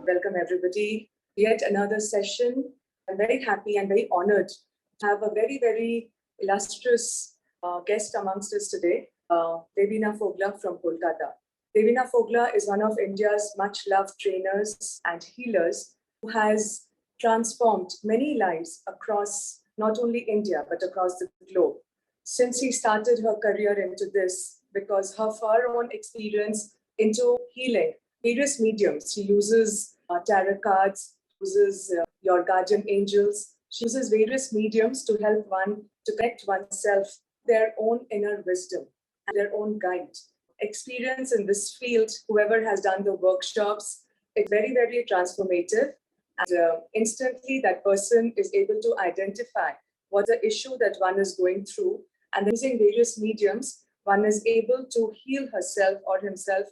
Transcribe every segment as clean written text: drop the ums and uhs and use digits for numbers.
welcome everybody. Yet another session. I'm very happy and very honored to have a very, very illustrious guest amongst us today, Devina Fogla from Kolkata. Devina Fogla is one of India's much loved trainers and healers who has transformed many lives across not only India, but across the globe. Since she started her career into this, because her far own experience into healing, various mediums. She uses tarot cards, uses your guardian angels. She uses various mediums to help one to connect oneself, their own inner wisdom and their own guide. Experience in this field, whoever has done the workshops, it's very, very transformative. And instantly that person is able to identify what the issue that one is going through. And using various mediums, one is able to heal herself or himself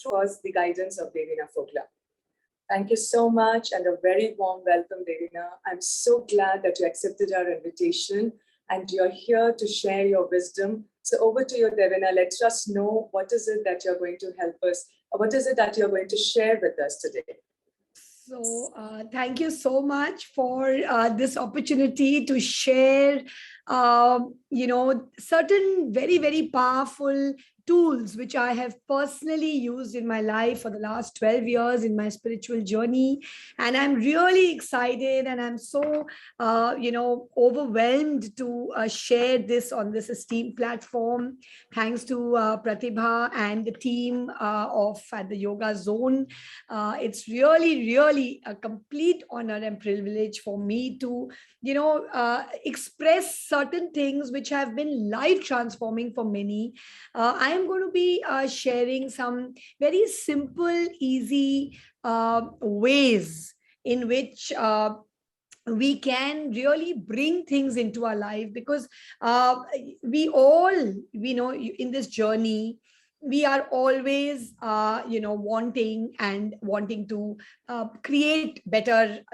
through the guidance of Devina Fogla. Thank you so much and a very warm welcome, Devina. I'm so glad that you accepted our invitation and you're here to share your wisdom. So over to you, Devina. Let us know what is it that you're going to help us, or what is it that you're going to share with us today. So thank you so much for this opportunity to share, certain very, very powerful tools which I have personally used in my life for the last 12 years in my spiritual journey. And I'm really excited and I'm so, overwhelmed to share this on this esteemed platform. Thanks to Pratibha and the team of at the Yoga Zone. It's really a complete honor and privilege for me to, express certain things which have been life transforming for many. I am going to be sharing some very simple, easy ways in which we can really bring things into our life, because we know in this journey, we are always, wanting to create better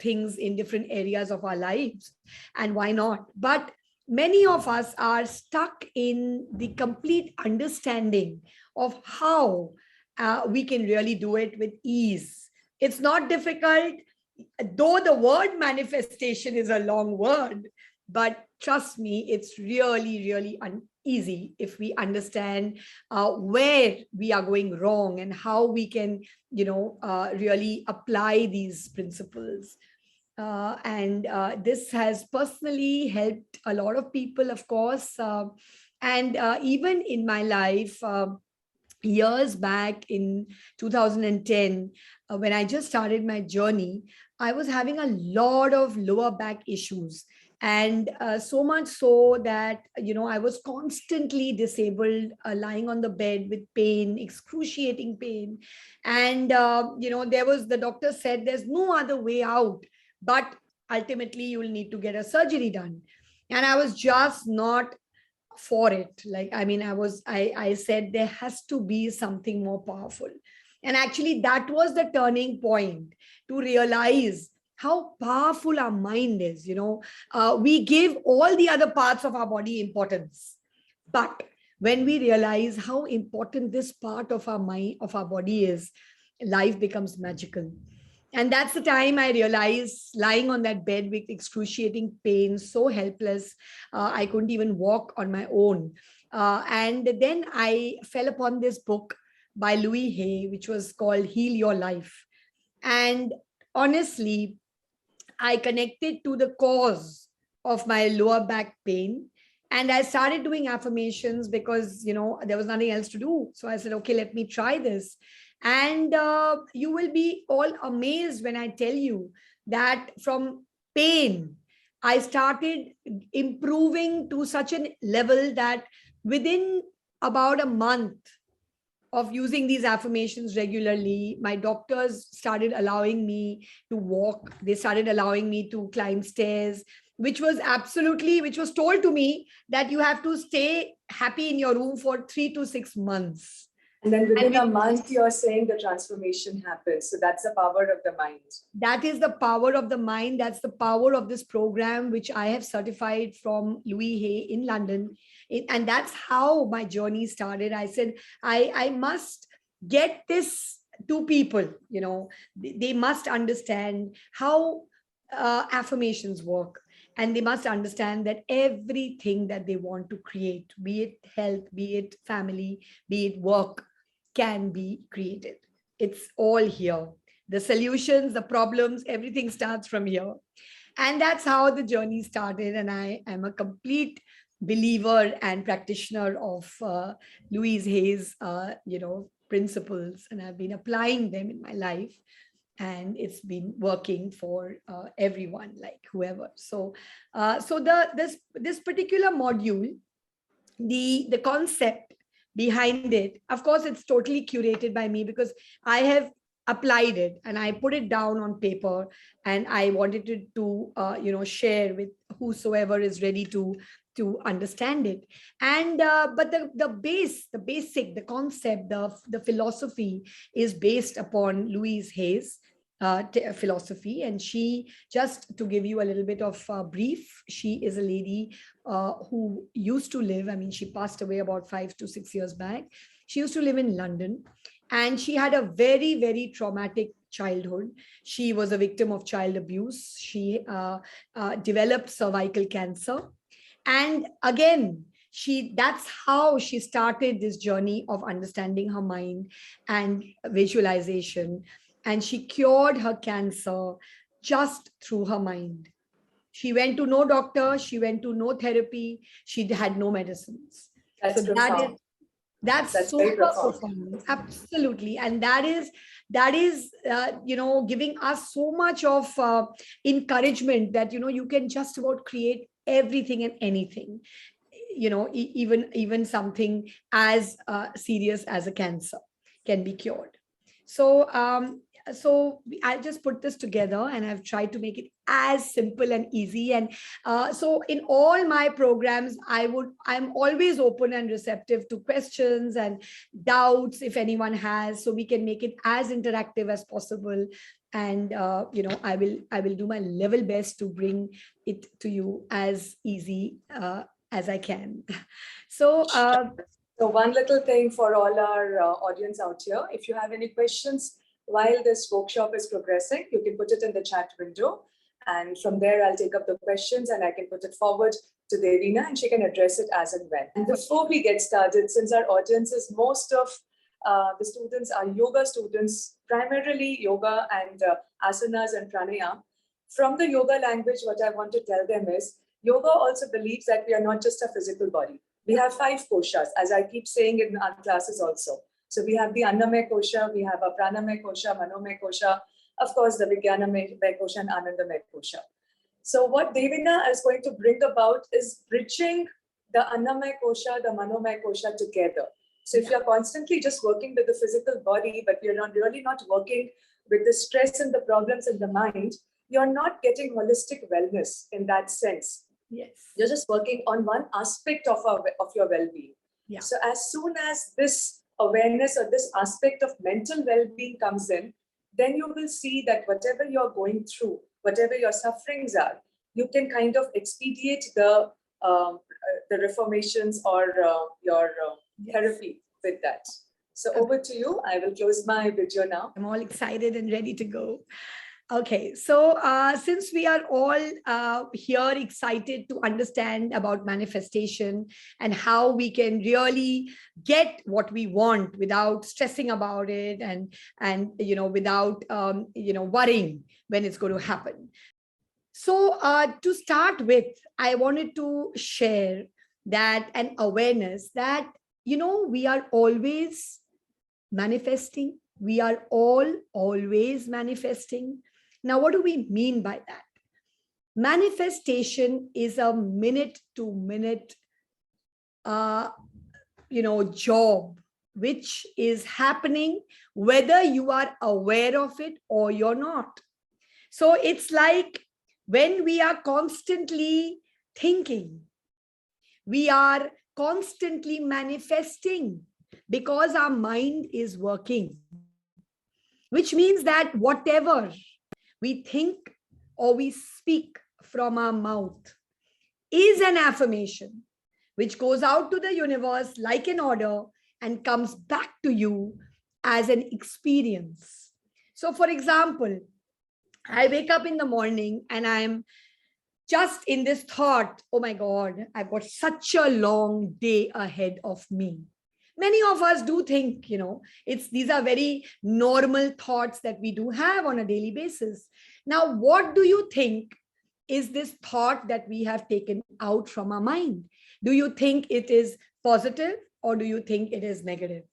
things in different areas of our lives. And why not? But many of us are stuck in the complete understanding of how we can really do it with ease. It's not difficult, though the word manifestation is a long word, but trust me, it's really easy if we understand where we are going wrong and how we can, really apply these principles. This has personally helped a lot of people, of course. Even in my life, years back in 2010, when I just started my journey, I was having a lot of lower back issues. And so much so that, I was constantly disabled, lying on the bed with pain, excruciating pain. And, the doctor said there's no other way out, but ultimately you will need to get a surgery done. And I was just not for it. I said there has to be something more powerful. And actually that was the turning point to realize how powerful our mind is. We give all the other parts of our body importance, but when we realize how important this part of our mind, of our body is, life becomes magical. And that's the time I realized, lying on that bed with excruciating pain, so helpless, I couldn't even walk on my own. And then I fell upon this book by Louis Hay, which was called Heal Your Life. And honestly, I connected to the cause of my lower back pain. And I started doing affirmations because, there was nothing else to do. So I said, okay, let me try this. And you will be all amazed when I tell you that from pain, I started improving to such a level that within about a month of using these affirmations regularly, my doctors started allowing me to walk. They started allowing me to climb stairs, which was told to me that you have to stay happy in your room for 3 to 6 months. And then within a month, you're saying the transformation happens. So that's the power of the mind. That is the power of the mind. That's the power of this program, which I have certified from Louis Hay in London. And that's how my journey started. I said, I must get this to people, they must understand how affirmations work, and they must understand that everything that they want to create, be it health, be it family, be it work, can be created. It's all here. The solutions, the problems, everything starts from here. And that's how the journey started. And I am a complete believer and practitioner of Louise Hay's principles, and I've been applying them in my life, and it's been working for everyone, like whoever. So this particular module, the concept behind it, of course it's totally curated by me, because I have applied it and I put it down on paper, and I wanted to share with whosoever is ready to understand it. And but the basic, the concept, the philosophy is based upon Louise Hay's philosophy. And she, just to give you a little bit of brief, she is a lady who used to live, I mean, she passed away about 5 to 6 years back. She used to live in London, and she had a very, very traumatic childhood. She was a victim of child abuse. She developed cervical cancer. And again, that's how she started this journey of understanding her mind and visualization. And she cured her cancer just through her mind. She went to no doctor, she went to no therapy, she had no medicines. That's So profound. that's very super profound. profound. Absolutely. And that is giving us so much of encouragement that you can just about create everything and anything, even something as serious as a cancer can be cured. So I just put this together, and I've tried to make it as simple and easy. And so in all my programs, I'm always open and receptive to questions and doubts if anyone has, so we can make it as interactive as possible. And I will do my level best to bring it to you as easy as I can. So So one little thing for all our audience out here, if you have any questions while this workshop is progressing, you can put it in the chat window. And from there, I'll take up the questions and I can put it forward to Devina, and she can address it as and when. And before we get started, since our audience is most of the students are yoga students, primarily yoga and asanas and pranayama. From the yoga language, what I want to tell them is, yoga also believes that we are not just a physical body. We have 5 koshas, as I keep saying in our classes also. So we have the Annamaya kosha, we have a Pranamaya kosha, Manomaya kosha, of course the Vijnanamaya kosha and Anandamaya kosha. So what Devina is going to bring about is bridging the Annamaya kosha, the Manomaya kosha together. So if you're constantly just working with the physical body, but you're really not working with the stress and the problems in the mind, you're not getting holistic wellness in that sense. Yes. You're just working on one aspect of your well-being. Yeah. So as soon as this awareness or this aspect of mental well-being comes in, then you will see that whatever you're going through, whatever your sufferings are, you can kind of expedite the reformations or your therapy with that. So over to you. I will close my video now. I'm all excited and ready to go. Okay, so since we are all here excited to understand about manifestation and how we can really get what we want without stressing about it and without worrying when it's going to happen. So to start with, I wanted to share that an awareness that we are always manifesting. We are all always manifesting. Now, what do we mean by that? Manifestation is a minute-to-minute, job, which is happening whether you are aware of it or you're not. So it's like when we are constantly thinking, we are constantly manifesting because our mind is working, which means that whatever we think or we speak from our mouth is an affirmation which goes out to the universe like an order and comes back to you as an experience. So for example, I wake up in the morning and I'm just in this thought, oh my God, I've got such a long day ahead of me. Many of us do think, these are very normal thoughts that we do have on a daily basis. Now, what do you think is this thought that we have taken out from our mind? Do you think it is positive or do you think it is negative?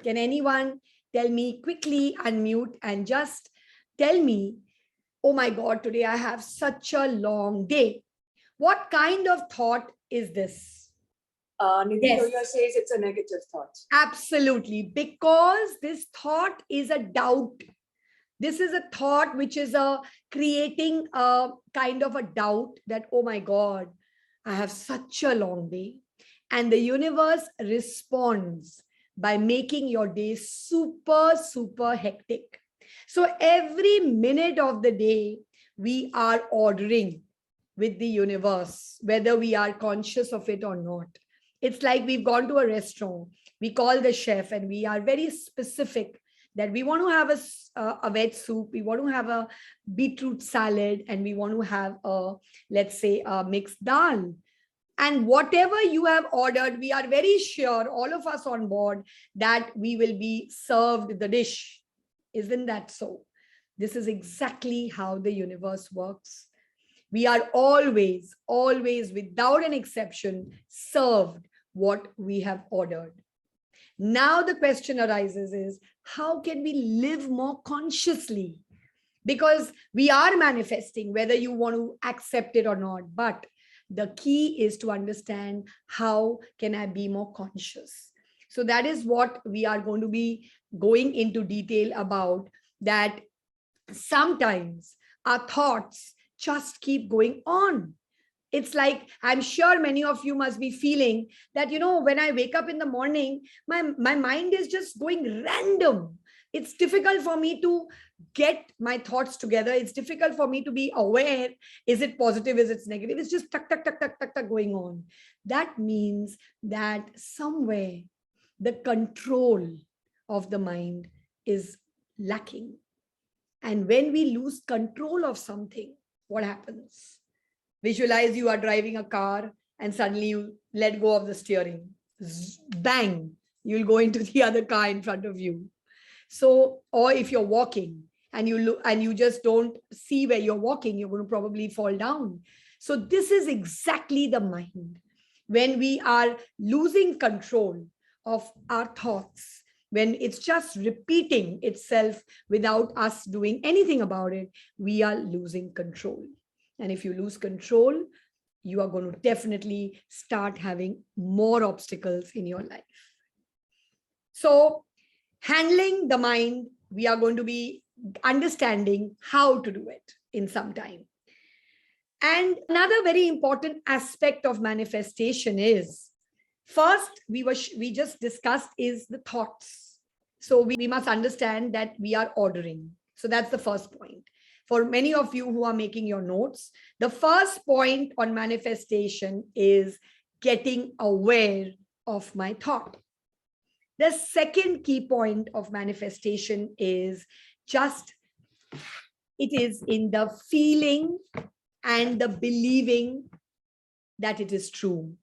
Can anyone tell me quickly, unmute and just tell me, oh my God, today I have such a long day. What kind of thought is this? Nidhi Yes. Yoya says it's a negative thought. Absolutely, because this thought is a doubt. This is a thought which is creating a kind of a doubt that, oh my God, I have such a long day. And the universe responds by making your day super, super hectic. So every minute of the day, we are ordering with the universe, whether we are conscious of it or not. It's like we've gone to a restaurant, we call the chef and we are very specific that we want to have a veg soup, we want to have a beetroot salad, and we want to have let's say, a mixed dal. And whatever you have ordered, we are very sure, all of us on board, that we will be served the dish. Isn't that so? This is exactly how the universe works. We are always, always, without an exception, served what we have ordered. Now the question arises is, how can we live more consciously? Because we are manifesting, whether you want to accept it or not. But the key is to understand, how can I be more conscious? So that is what we are going to be going into detail about, that sometimes our thoughts just keep going on. It's like, I'm sure many of you must be feeling that, when I wake up in the morning, my mind is just going random. It's difficult for me to get my thoughts together. It's difficult for me to be aware. Is it positive? Is it negative? It's just tuck, tuck, tuck, tuck, tuck, tuck going on. That means that somewhere the control of the mind is lacking. And when we lose control of something, what happens? Visualize you are driving a car and suddenly you let go of the steering. Bang, you'll go into the other car in front of you. So, or if you're walking and you look and you just don't see where you're walking, you're going to probably fall down. So this is exactly the mind. When we are losing control of our thoughts, when it's just repeating itself without us doing anything about it, we are losing control. And if you lose control, you are going to definitely start having more obstacles in your life. So handling the mind, we are going to be understanding how to do it in some time. And another very important aspect of manifestation is, first, we just discussed is the thoughts. So we must understand that we are ordering. So that's the first point. For many of you who are making your notes, the first point on manifestation is getting aware of my thought. The second key point of manifestation is just, it is in the feeling and the believing that it is true.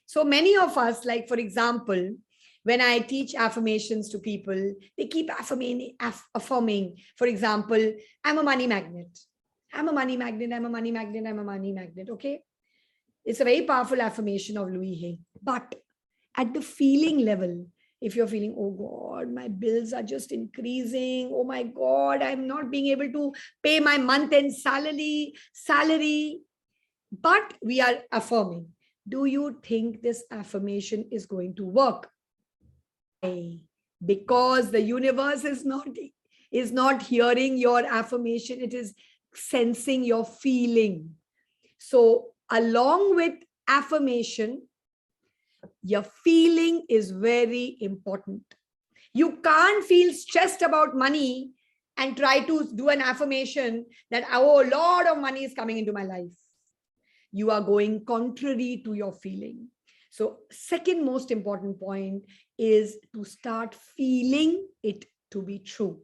So many of us, like for example, when I teach affirmations to people, they keep affirming, for example, I'm a money magnet. I'm a money magnet, I'm a money magnet, I'm a money magnet, okay? It's a very powerful affirmation of Louis Hay. But at the feeling level, if you're feeling, oh God, my bills are just increasing. Oh my God, I'm not being able to pay my month-end salary. But we are affirming. Do you think this affirmation is going to work? Because the universe is not hearing your affirmation, it is sensing your feeling. So along with affirmation, your feeling is very important. You can't feel stressed about money and try to do an affirmation that, oh, a lot of money is coming into my life. You are going contrary to your feeling. So second most important point is to start feeling it to be true.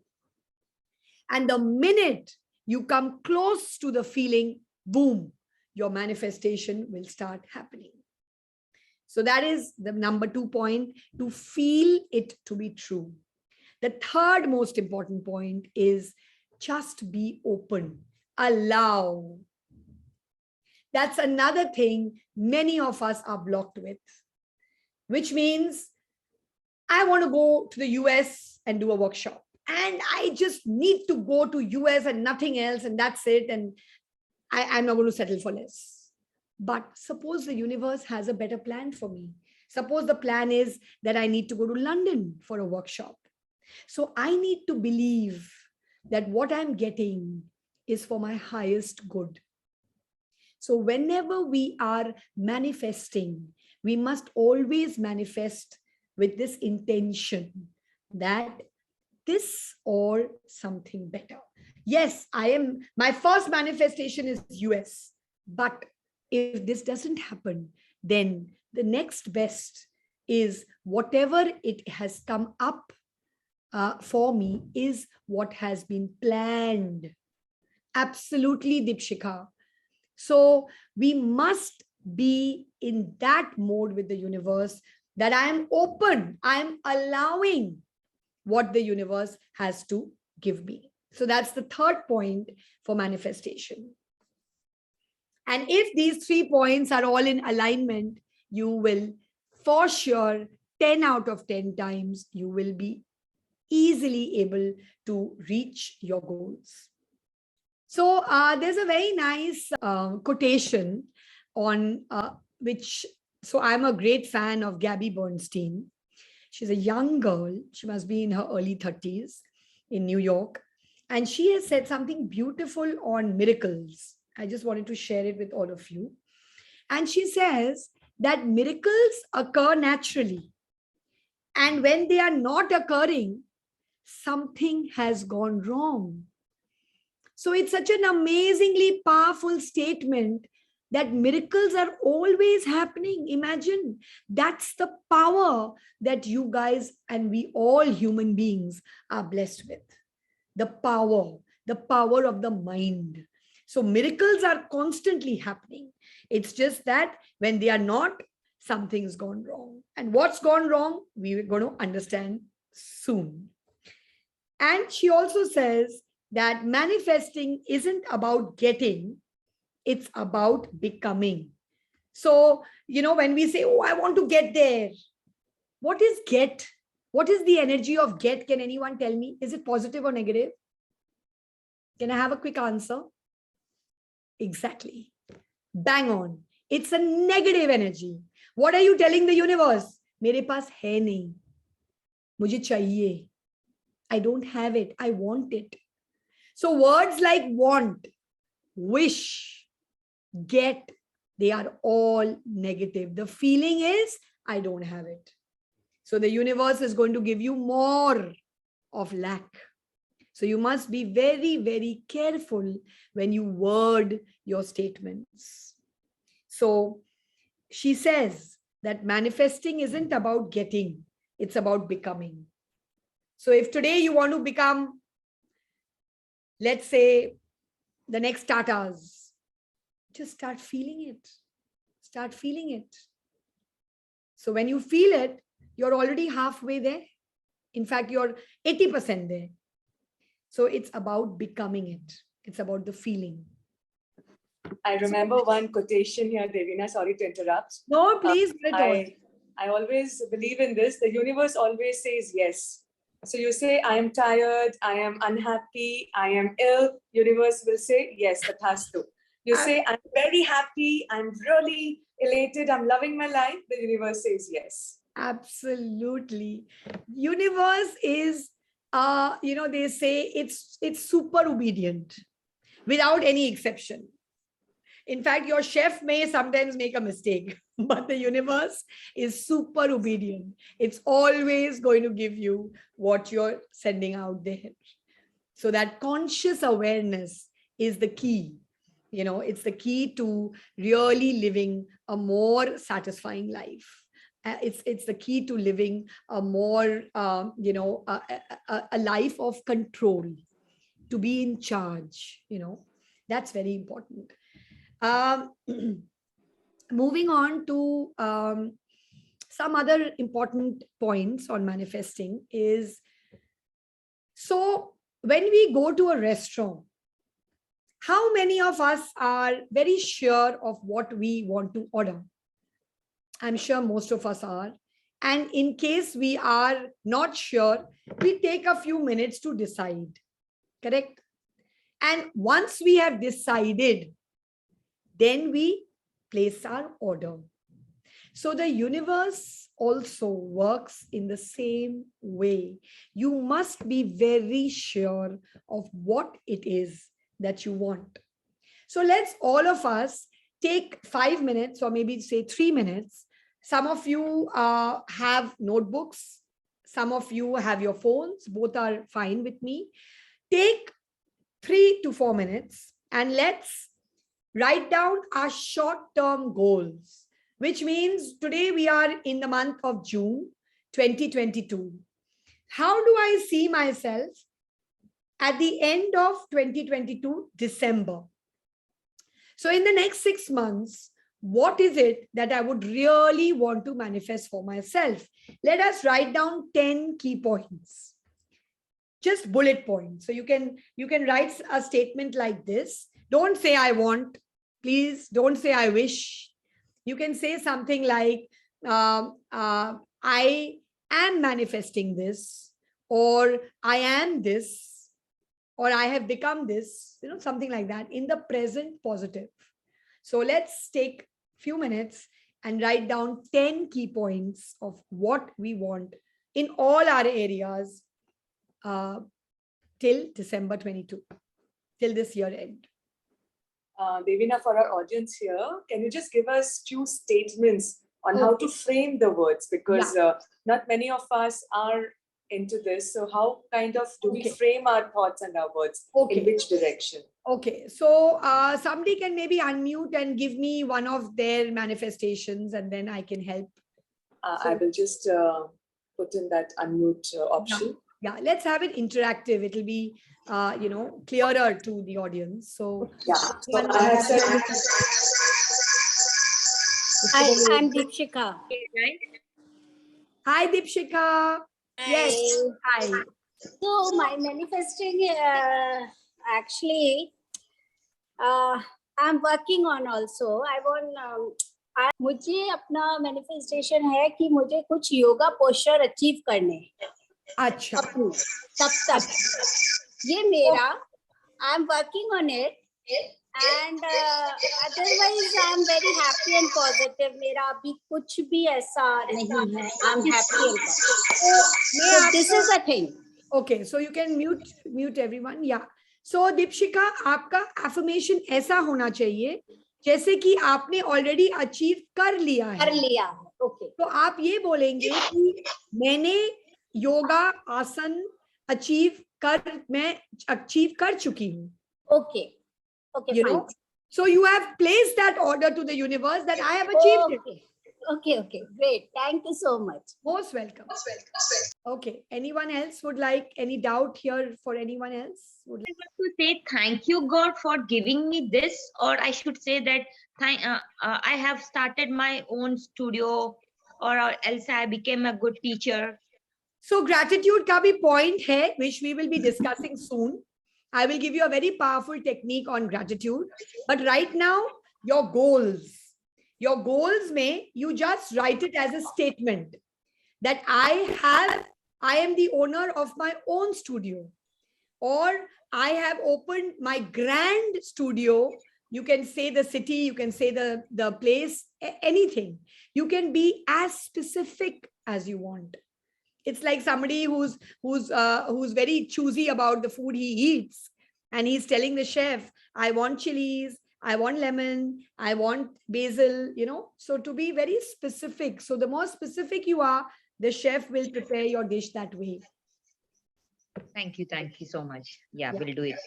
And the minute you come close to the feeling, boom, your manifestation will start happening. So that is the number 2 point, to feel it to be true. The third most important point is just be open, allow. That's another thing many of us are blocked with, which means I want to go to the US and do a workshop. And I just need to go to US and nothing else, and that's it. And I'm not going to settle for less. But suppose the universe has a better plan for me. Suppose the plan is that I need to go to London for a workshop. So I need to believe that what I'm getting is for my highest good. So whenever we are manifesting, we must always manifest with this intention that this or something better. Yes, my first manifestation is US, but if this doesn't happen, then the next best is whatever it has come up for me is what has been planned. Absolutely, Dipshika. So we must be in that mode with the universe, that I am open, I am allowing what the universe has to give me. So that's the third point for manifestation. And if these 3 points are all in alignment, you will for sure 10 out of 10 times, you will be easily able to reach your goals. So there's a very nice quotation on which, so I'm a great fan of Gabby Bernstein. She's a young girl. She must be in her early 30s in New York. And she has said something beautiful on miracles. I just wanted to share it with all of you. And she says that miracles occur naturally. And when they are not occurring, something has gone wrong. So it's such an amazingly powerful statement that miracles are always happening. Imagine, that's the power that you guys and we all human beings are blessed with. The power of the mind. So miracles are constantly happening. It's just that when they are not, something's gone wrong. And what's gone wrong, we're going to understand soon. And she also says that manifesting isn't about getting, it's about becoming. So, when we say, oh, I want to get there, what is get? What is the energy of get? Can anyone tell me? Is it positive or negative? Can I have a quick answer? Exactly. Bang on. It's a negative energy. What are you telling the universe? Mere paas hai nahi. Mujhe chahiye. I don't have it. I want it. So words like want, wish, get, they are all negative. The feeling is, I don't have it. So the universe is going to give you more of lack. So you must be very, very careful when you word your statements. So she says that manifesting isn't about getting, it's about becoming. So if today you want to become, let's say, the next Tatas, just start feeling it. Start feeling it. So when you feel it, you're already halfway there. In fact, you're 80% there. So it's about becoming it. It's about the feeling. I remember one quotation here, Devina, sorry to interrupt. No, please. I always believe in this. The universe always says yes. So you say, I am tired, I am unhappy, I am ill. Universe will say, yes, tathastu. You say, I'm very happy, I'm really elated, I'm loving my life. The universe says yes. Absolutely. Universe is, they say it's super obedient without any exception. In fact, your chef may sometimes make a mistake, but the universe is super obedient. It's always going to give you what you're sending out there. So that conscious awareness is the key. It's the key to really living a more satisfying life. It's the key to living a more a life of control, to be in charge. That's very important. um, Moving on to some other important points on manifesting is, so when we go to a restaurant, how many of us are very sure of what we want to order? I'm sure most of us are. And in case we are not sure, we take a few minutes to decide. Correct? And once we have decided, then we place our order. So the universe also works in the same way. You must be very sure of what it is that you want. So let's all of us take 5 minutes, or maybe say 3 minutes. Some of you have notebooks. Some of you have your phones. Both are fine with me. Take 3 to 4 minutes and let's write down our short-term goals, which means today we are in the month of June 2022. How do I see myself at the end of 2022, December? So in the next 6 months, what is it that I would really want to manifest for myself? Let us write down 10 key points, just bullet points. So you can write a statement like this. Don't say I want, please don't say I wish. You can say something like, I am manifesting this, or I am this, or I have become this, something like that, in the present positive. So let's take a few minutes and write down 10 key points of what we want in all our areas till December 22, till this year end. Devina, for our audience here, can you just give us few statements on how to frame the words? Because not many of us are into this. So how kind of do we frame our thoughts and our words? In which direction? Okay, so somebody can maybe unmute and give me one of their manifestations, and then I can help. I will just put in that unmute option. Yeah, let's have it interactive. It'll be, clearer to the audience. So, yeah. So I have said, I'm Deepshika. Hi, Deepshika. Yes. Hi. So my manifesting, actually, I'm working on also. I want. मुझे अपना manifestation है कि मुझे कुछ yoga posture achieve करने हैं. अच्छा. तब तक ये मेरा, I am working on it, and otherwise I am very happy and positive. मेरा अभी कुछ भी ऐसा नहीं है. I am happy and positive. This is the thing. Okay, so you can mute everyone. Yeah. So Deepshikha, आपका एफर्मेशन ऐसा होना चाहिए जैसे कि आपने ऑलरेडी अचीव कर लिया है. ओके. तो आप ये बोलेंगे कि मैंने योगा आसन मैं अचीव कर चुकी हूँ. Okay. Okay, fine. So you have placed that order to the universe that I have achieved it. Okay, great. Thank you so much. Most welcome. Okay, anyone else would like, any doubt here for anyone else? I want to say thank you, God, for giving me this, or I should say that I have started my own studio, or else I became a good teacher. So gratitude ka bhi point hai, which we will be discussing soon. I will give you a very powerful technique on gratitude. But right now, your goals may, you just write it as a statement that I am the owner of my own studio, or I have opened my grand studio. You can say the city, you can say the place, anything. You can be as specific as you want. It's like somebody who's very choosy about the food he eats, and he's telling the chef, I want chilies, I want lemon, I want basil, So to be very specific. So the more specific you are, the chef will prepare your dish that way. Thank you so much. Yeah, we'll do it.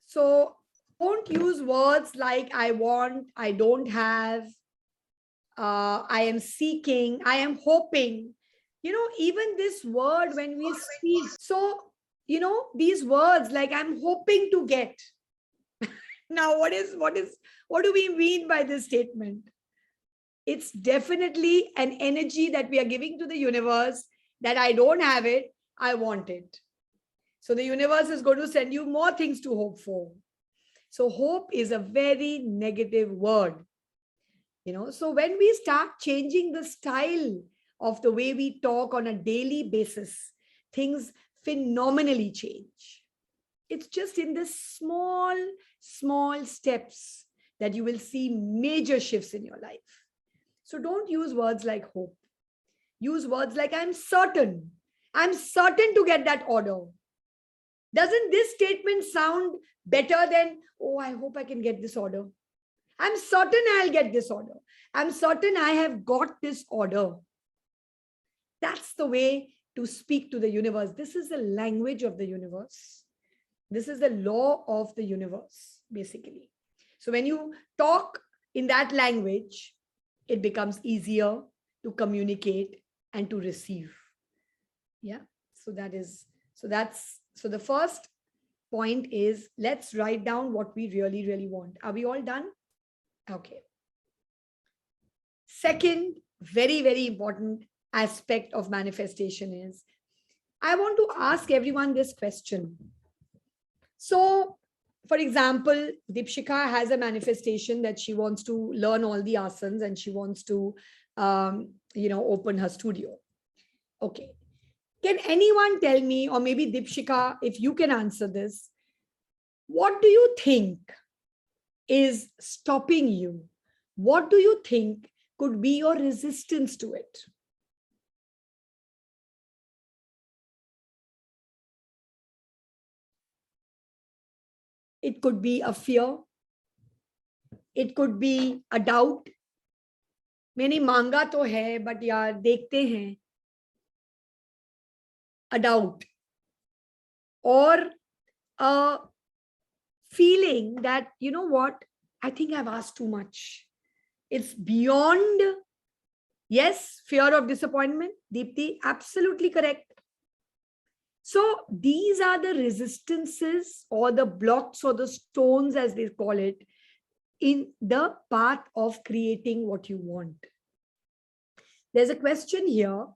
So Don't use words like I want, I don't have, I am seeking, I am hoping. Even this word when we speak. So, these words like I'm hoping to get. Now, what do we mean by this statement? It's definitely an energy that we are giving to the universe that I don't have it, I want it. So the universe is going to send you more things to hope for. So hope is a very negative word. So when we start changing the style of the way we talk on a daily basis, things phenomenally change. It's just in the small steps that you will see major shifts in your life. So don't use words like hope. Use words like I'm certain to get that order. Doesn't this statement sound better than, oh, I hope I can get this order? I'm certain I'll get this order. I'm certain I have got this order. That's the way to speak to the universe. This is the language of the universe. This is the law of the universe, basically. So when you talk in that language, it becomes easier to communicate and to receive. Yeah. So the first point is, let's write down what we really, really want. Are we all done? Okay. Second, very, very important aspect of manifestation is, I want to ask everyone this question. So, for example, Deepshika has a manifestation that she wants to learn all the asanas and she wants to, open her studio. Okay. Can anyone tell me, or maybe Deepshika, if you can answer this, what do you think is stopping you? What do you think could be your resistance to it? It could be a fear. It could be a doubt. मैंने मांगा तो है, but यार देखते हैं. A doubt. Or a feeling that, you know what, I think I've asked too much. It's beyond. Yes, fear of disappointment. Deepti, absolutely correct. So these are the resistances or the blocks or the stones, as they call it, in the path of creating what you want. There's a question here.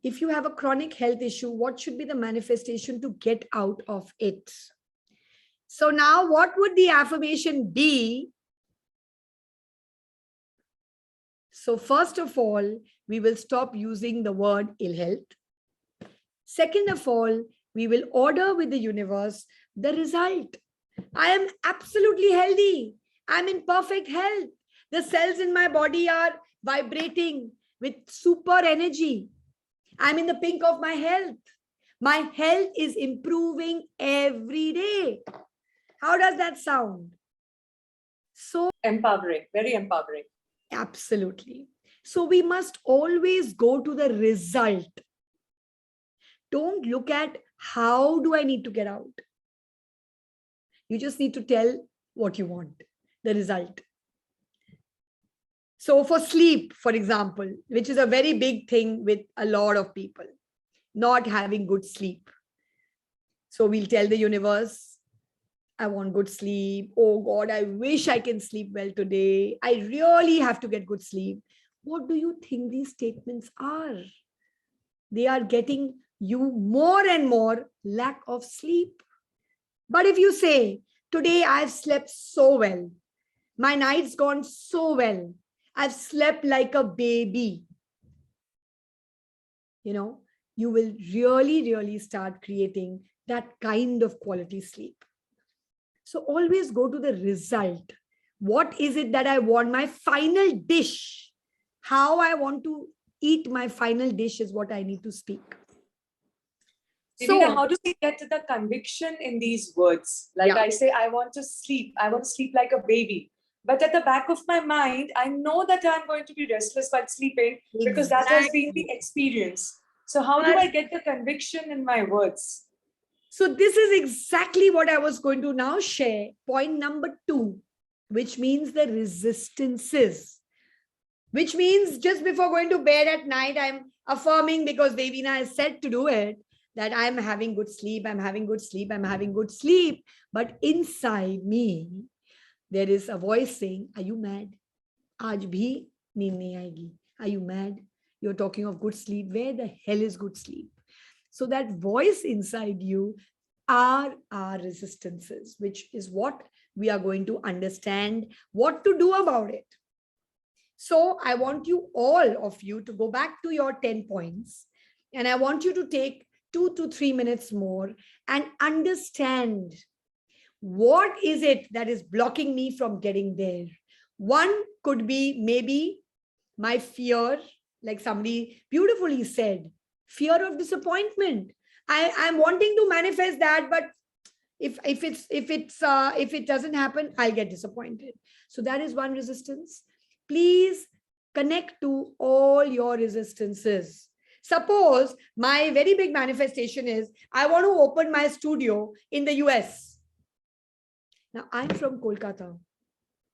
If you have a chronic health issue, what should be the manifestation to get out of it? So now what would the affirmation be? So first of all, we will stop using the word ill health. Second of all, we will order with the universe the result. I am absolutely healthy. I'm in perfect health. The cells in my body are vibrating with super energy. I'm in the pink of my health. My health is improving every day. How does that sound? So Empowering, very empowering. Absolutely. So we must always go to the result. Don't look at how do I need to get out. You just need to tell what you want, the result. So for sleep, for example, which is a very big thing with a lot of people, not having good sleep. So we'll tell the universe, I want good sleep. Oh God, I wish I can sleep well today. I really have to get good sleep. What do you think these statements are? They are getting you more and more lack of sleep. But if you say, today I've slept so well, my night's gone so well, I've slept like a baby, you will really, really start creating that kind of quality sleep. So always go to the result. What is it that I want? My final dish. How I want to eat my final dish is what I need to speak. Devina, how do we get to the conviction in these words? Like I say, I want to sleep like a baby. But at the back of my mind, I know that I'm going to be restless while sleeping because that has been the experience. So how do I get the conviction in my words? So this is exactly what I was going to now share. Point number 2, which means the resistances, which means just before going to bed at night, I'm affirming, because Devina has said to do it, that I'm having good sleep, I'm having good sleep, I'm having good sleep. But inside me, there is a voice saying, are you mad? Aaj bhi neend nahi aayegi. Are you mad? You're talking of good sleep. Where the hell is good sleep? So that voice inside you are our resistances, which is what we are going to understand what to do about it. So I want you, all of you, to go back to your 10 points, and I want you to take 2 to 3 minutes more and understand what is it that is blocking me from getting there. One could be maybe my fear, like somebody beautifully said, fear of disappointment. I'm wanting to manifest that, but if it doesn't happen, I'll get disappointed. So that is one resistance. Please connect to all your resistances. Suppose my very big manifestation is I want to open my studio in the US. Now I'm from Kolkata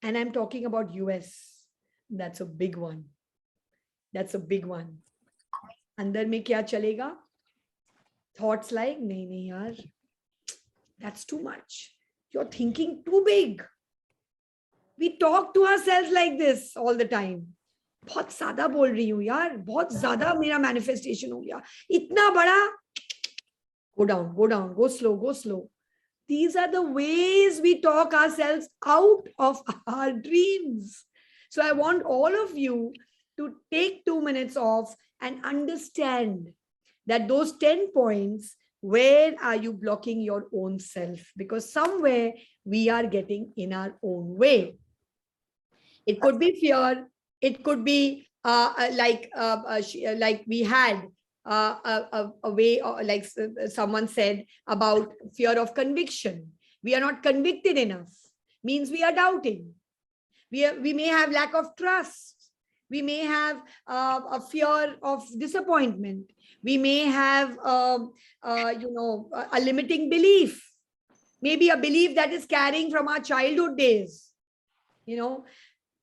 and I'm talking about US. That's a big one. That's a big one. अंदर में क्या चलेगा? Thoughts like, नहीं नहीं यार, that's too much. You're thinking too big. We talk to ourselves like this all the time. बहुत ज्यादा बोल रही हूँ यार, बहुत ज्यादा मेरा manifestation हो गया, इतना बड़ा. Go down, go down, go slow, go slow. These are the ways we talk ourselves out of our dreams. So I want all of you to take 2 minutes off and understand that those 10 points, where are you blocking your own self? Because somewhere we are getting in our own way. It could be fear. It could be like we had a way, like someone said about fear of conviction. We are not convicted enough, means we are doubting. We may have lack of trust. We may have a fear of disappointment. We may have, a limiting belief. Maybe a belief that is carrying from our childhood days.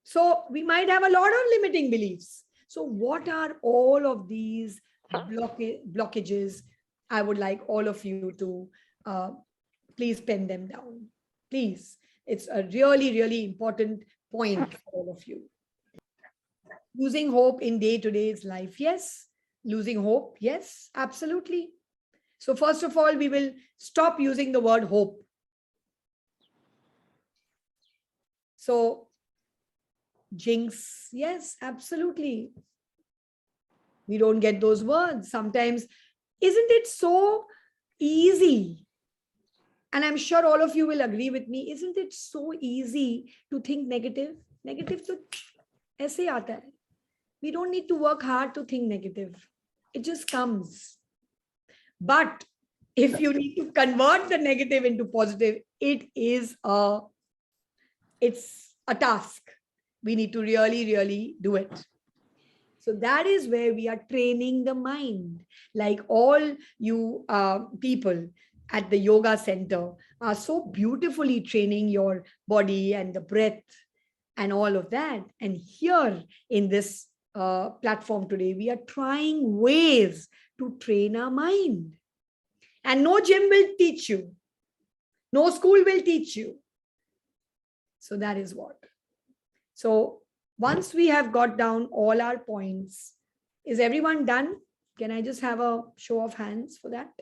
So we might have a lot of limiting beliefs. So what are all of these blockages? I would like all of you to please pen them down. Please. It's a really, really important point for all of you. Losing hope in day-to-day life. Yes. Losing hope. Yes, absolutely. So first of all, we will stop using the word hope. So jinx. Yes, absolutely. We don't get those words. Sometimes, isn't it so easy? And I'm sure all of you will agree with me. Isn't it so easy to think negative? Negative to aise aata hai. We don't need to work hard to think negative. It just comes. But if you need to convert the negative into positive, it's a task. We need to really, really do it. So that is where we are training the mind. Like all you people at the yoga center are so beautifully training your body and the breath and all of that. And here in this platform today, we are trying ways to train our mind. And no gym will teach you. No school will teach you. So that is what. So once we have got down all our points, is everyone done? Can I just have a show of hands for that?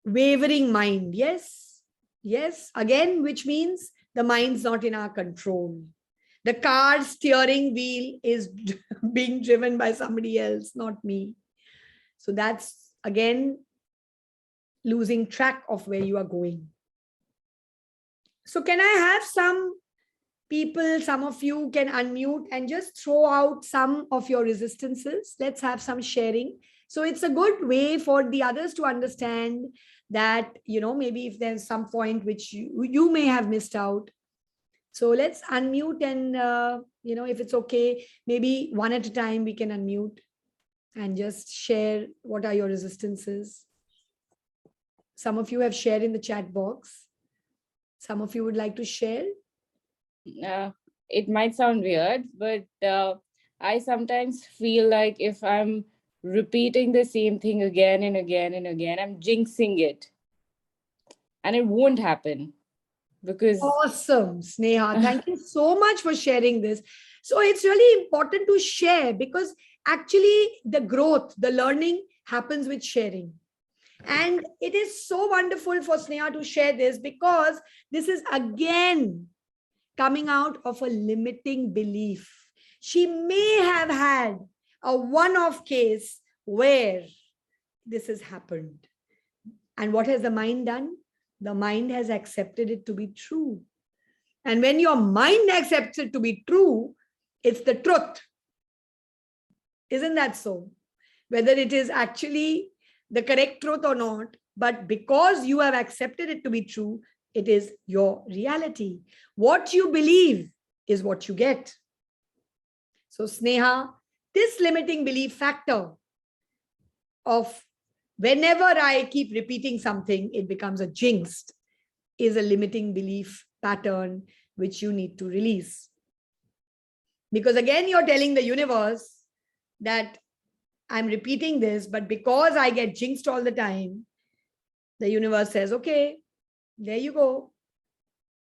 Wavering mind. Yes. Yes. Again, which means the mind's not in our control. The car's steering wheel is being driven by somebody else, not me. So that's again losing track of where you are going. So can I have some people, some of you can unmute and just throw out some of your resistances. Let's have some sharing. So it's a good way for the others to understand that, maybe if there's some point which you may have missed out. So let's unmute and, if it's okay, maybe one at a time we can unmute and just share what are your resistances. Some of you have shared in the chat box. Some of you would like to share. It might sound weird, but I sometimes feel like if I'm repeating the same thing again and again and again, I'm jinxing it. And it won't happen because... Awesome, Sneha. Thank you so much for sharing this. So it's really important to share, because actually the growth, the learning happens with sharing. And it is so wonderful for Sneha to share this, because this is again coming out of a limiting belief. She may have had a one-off case where this has happened. And what has the mind done? The mind has accepted it to be true. And when your mind accepts it to be true, it's the truth. Isn't that so? Whether it is actually the correct truth or not, but because you have accepted it to be true, it is your reality. What you believe is what you get. So Sneha, this limiting belief factor of whenever I keep repeating something, it becomes a jinx, is a limiting belief pattern which you need to release. Because again, you're telling the universe that I'm repeating this, but because I get jinxed all the time, the universe says, okay, there you go.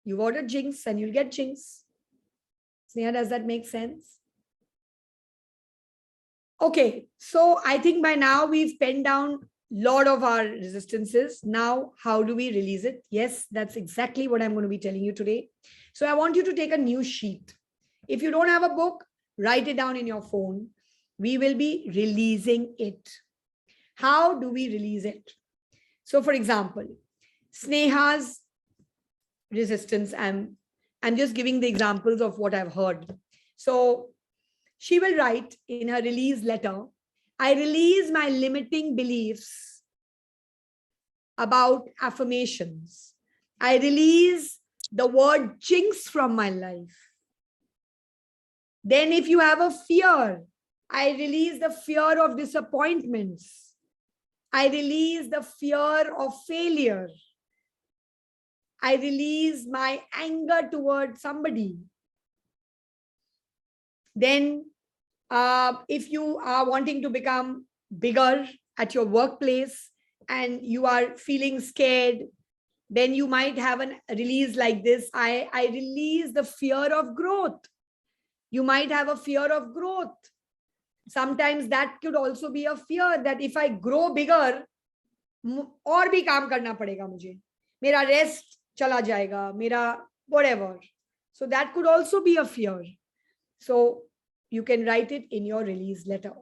You've ordered jinx and you'll get jinx. Sneha, does that make sense? Okay, so I think by now we've penned down a lot of our resistances. Now, how do we release it? Yes, that's exactly what I'm going to be telling you today. So I want you to take a new sheet. If you don't have a book, write it down in your phone. We will be releasing it. How do we release it? So for example, Sneha's resistance, I'm just giving the examples of what I've heard. So she will write in her release letter, I release my limiting beliefs about affirmations. I release the word jinx from my life. Then if you have a fear, I release the fear of disappointments. I release the fear of failure. I release my anger towards somebody. Then if you are wanting to become bigger at your workplace and you are feeling scared, then you might have a release like this. I release the fear of growth. You might have a fear of growth. Sometimes that could also be a fear that if I grow bigger, और भी काम करना पड़ेगा मुझे, मेरा rest चला जाएगा, मेरा whatever. So that could also be a fear. So you can write it in your release letter.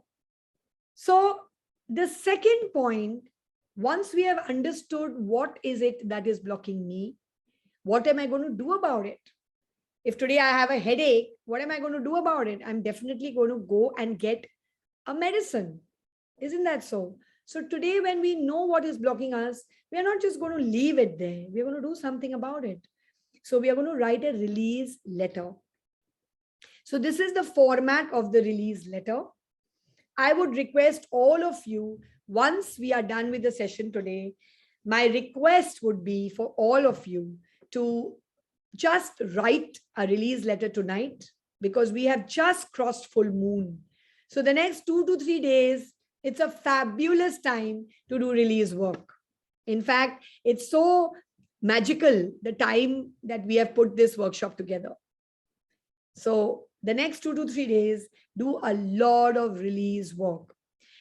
So the second point, once we have understood what is it that is blocking me, what am I going to do about it? If today I have a headache, what am I going to do about it? I'm definitely going to go and get a medicine. Isn't that so? So today, when we know what is blocking us, we are not just going to leave it there. We're going to do something about it. So we are going to write a release letter. So this is the format of the release letter. I would request all of you, once we are done with the session today, my request would be for all of you to just write a release letter tonight, because we have just crossed full moon. So the next 2 to 3 days, it's a fabulous time to do release work. In fact, it's so magical, the time that we have put this workshop together. So the next 2 to 3 days, do a lot of release work.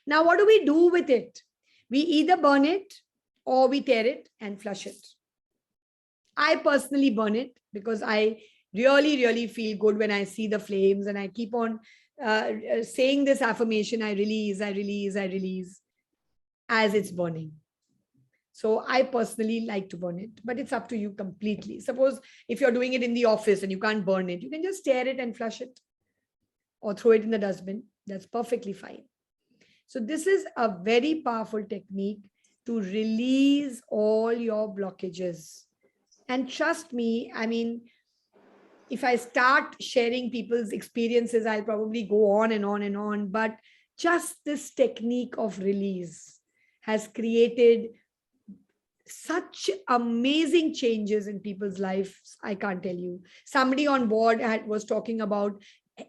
Now, what do we do with it? We either burn it or we tear it and flush it. I personally burn it because I really feel good when I see the flames, and I keep on saying this affirmation, I release, I release, I release, as it's burning. So I personally like to burn it, but it's up to you completely. Suppose if you're doing it in the office and you can't burn it, you can just tear it and flush it or throw it in the dustbin. That's perfectly fine. So this is a very powerful technique to release all your blockages. And trust me, I mean, if I start sharing people's experiences, I'll probably go on and on and on. But just this technique of release has created such amazing changes in people's lives. I can't tell you. Somebody on board was talking about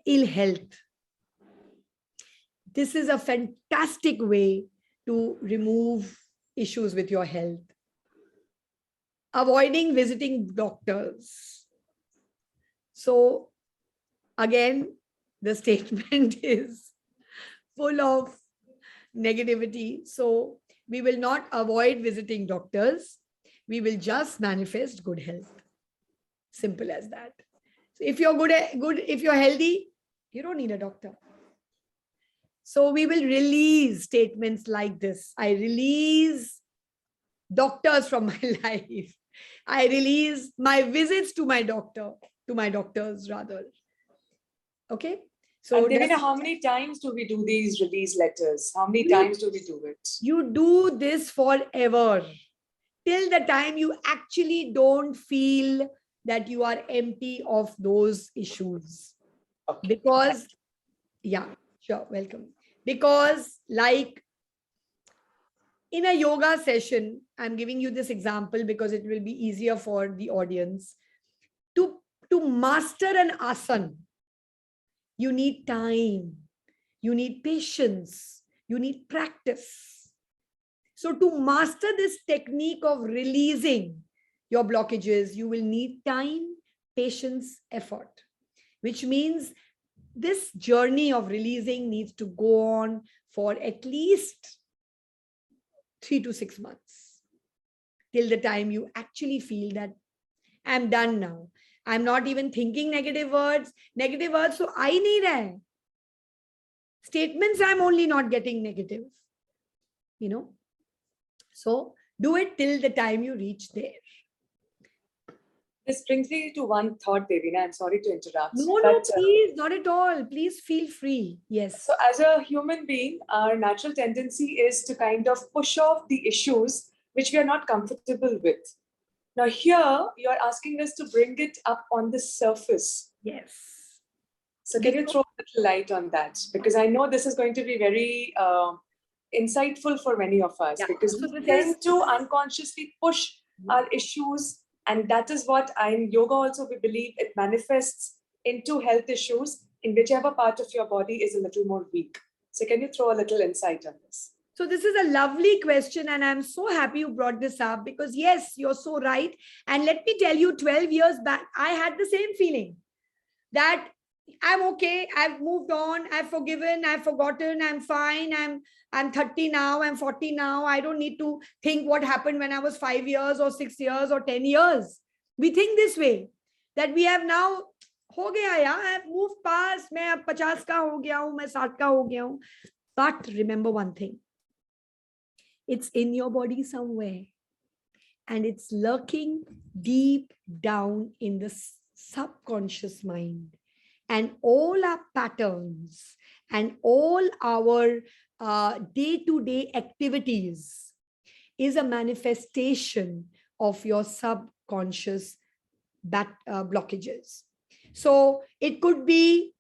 ill health. This is a fantastic way to remove issues with your health. Avoiding visiting doctors. So again, the statement is full of negativity. So we will not avoid visiting doctors. We will just manifest good health. Simple as that. So if you're if you're healthy, you don't need a doctor. So we will release statements like this. I release doctors from my life. I release my visits to my doctors rather. Okay. So Devina, how many times do we do these release letters? How many times do we do it? You do this forever till the time you actually don't feel that you are empty of those issues. Okay. Because, yeah, sure, welcome. Because like in a yoga session, I'm giving you this example because it will be easier for the audience. To master an asana, you need time, you need patience, you need practice. So to master this technique of releasing your blockages, you will need time, patience, effort, which means this journey of releasing needs to go on for at least 3 to 6 months till the time you actually feel that I'm done now. I'm not even thinking negative words. So I need a statements. I'm only not getting negative, So do it till the time you reach there. This brings me to one thought, Devina. I'm sorry to interrupt. No, please, not at all. Please feel free. Yes. So as a human being, our natural tendency is to kind of push off the issues which we are not comfortable with. Now here, you're asking us to bring it up on the surface. Yes. So can you throw a little light on that? Because I know this is going to be very insightful for many of us, because we tend to unconsciously push our issues. And that is what in yoga also we believe it manifests into health issues in whichever part of your body is a little more weak. So can you throw a little insight on this? So this is a lovely question, and I'm so happy you brought this up because yes, you're so right. And let me tell you, 12 years back, I had the same feeling that I'm okay, I've moved on, I've forgiven, I've forgotten, I'm fine, I'm 30 now, I'm 40 now. I don't need to think what happened when I was 5 years or 6 years or 10 years. We think this way, that we have now, ho gaya yaar, I've moved past, main ab 50 ka ho gaya hu, main 60 ka ho gaya hu. But remember one thing, it's in your body somewhere and it's lurking deep down in the subconscious mind. And all our patterns and all our day-to-day activities is a manifestation of your subconscious blockages. So it could be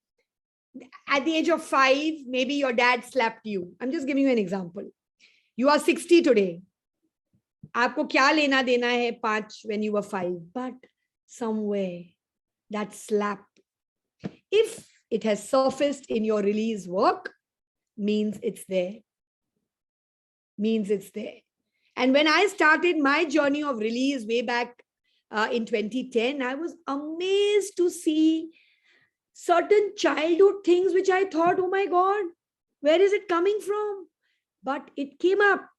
at the age of 5, maybe your dad slapped you. I'm just giving you an example. You are 60 today. आपको क्या लेना देना है 5 when you were 5, but somewhere that slap, if it has surfaced in your release work, means it's there. And when I started my journey of release way back in 2010, I was amazed to see certain childhood things which I thought, oh my God, where is it coming from? But it came up.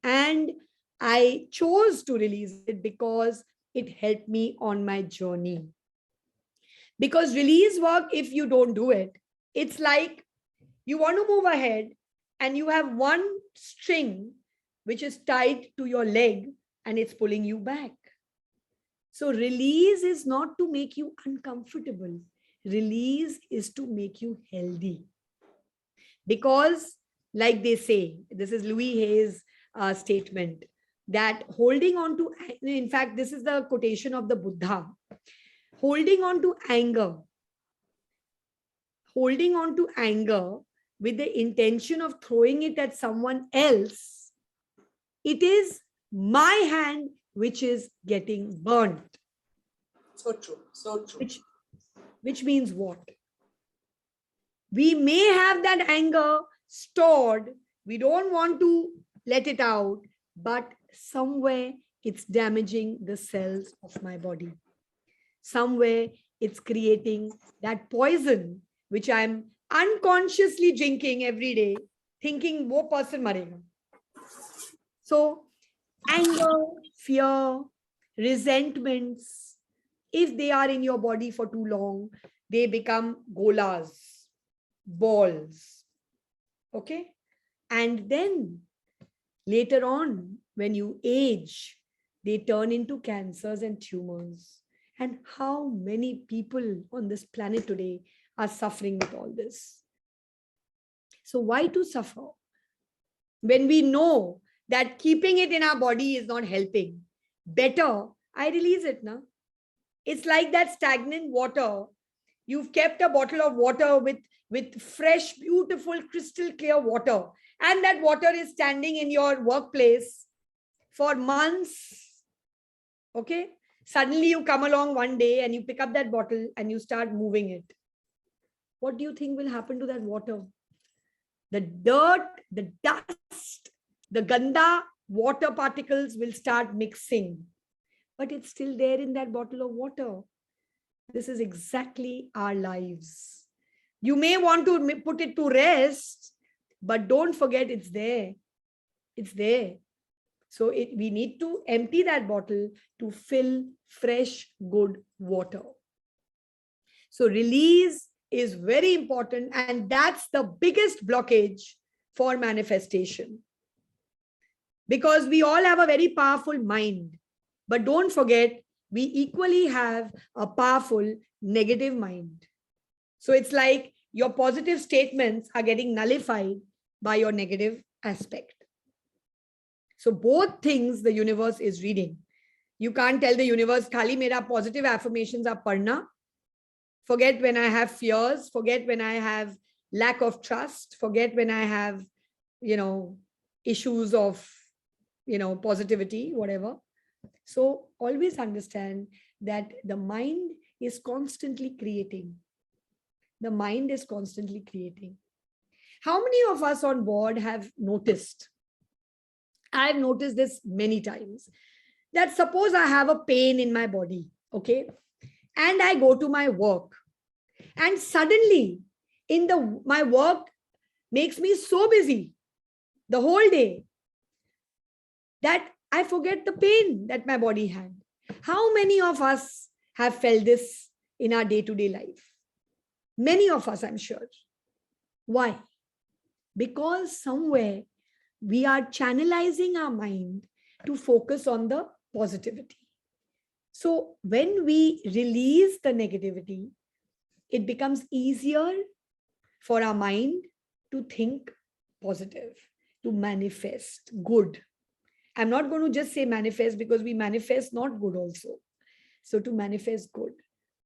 And I chose to release it because it helped me on my journey. Because release work, if you don't do it, it's like you want to move ahead and you have one string which is tied to your leg and it's pulling you back. So release is not to make you uncomfortable. Release is to make you healthy. Because like they say, this is Louis Hay's statement, that holding on to, in fact, this is the quotation of the Buddha, holding on to anger with the intention of throwing it at someone else it is my hand which is getting burnt. So true. So true. Which means what? We may have that anger stored. We don't want to let it out, but somewhere it's damaging the cells of my body. Somewhere it's creating that poison, which I'm unconsciously drinking every day, thinking wo person marega. So anger, fear, resentments, if they are in your body for too long, they become golas, balls. Okay? And then later on, when you age, they turn into cancers and tumors. And how many people on this planet today are suffering with all this? So why to suffer? When we know that keeping it in our body is not helping, better I release it now. It's like that stagnant water. You've kept a bottle of water with fresh, beautiful, crystal clear water. And that water is standing in your workplace for months. Okay? Suddenly you come along one day and you pick up that bottle and you start moving it. What do you think will happen to that water? The dirt, the dust, the ganda water particles will start mixing. But it's still there in that bottle of water. This is exactly our lives. You may want to put it to rest, but don't forget it's there. It's there. So we need to empty that bottle to fill fresh, good water. So release is very important, and that's the biggest blockage for manifestation. Because we all have a very powerful mind, but don't forget, we equally have a powerful negative mind. So it's like your positive statements are getting nullified by your negative aspect. So both things the universe is reading. You can't tell the universe, Khali mera positive affirmations are parna. Forget when I have fears, forget when I have lack of trust, forget when I have, issues of, positivity, whatever. So always understand that the mind is constantly creating. The mind is constantly creating. How many of us on board have noticed? I've noticed this many times, that suppose I have a pain in my body, okay? And I go to my work, and suddenly my work makes me so busy the whole day that I forget the pain that my body had. How many of us have felt this in our day-to-day life? Many of us, I'm sure. Why? Because somewhere we are channelizing our mind to focus on the positivity. So when we release the negativity, it becomes easier for our mind to think positive, to manifest good. I'm not going to just say manifest, because we manifest not good also. So to manifest good.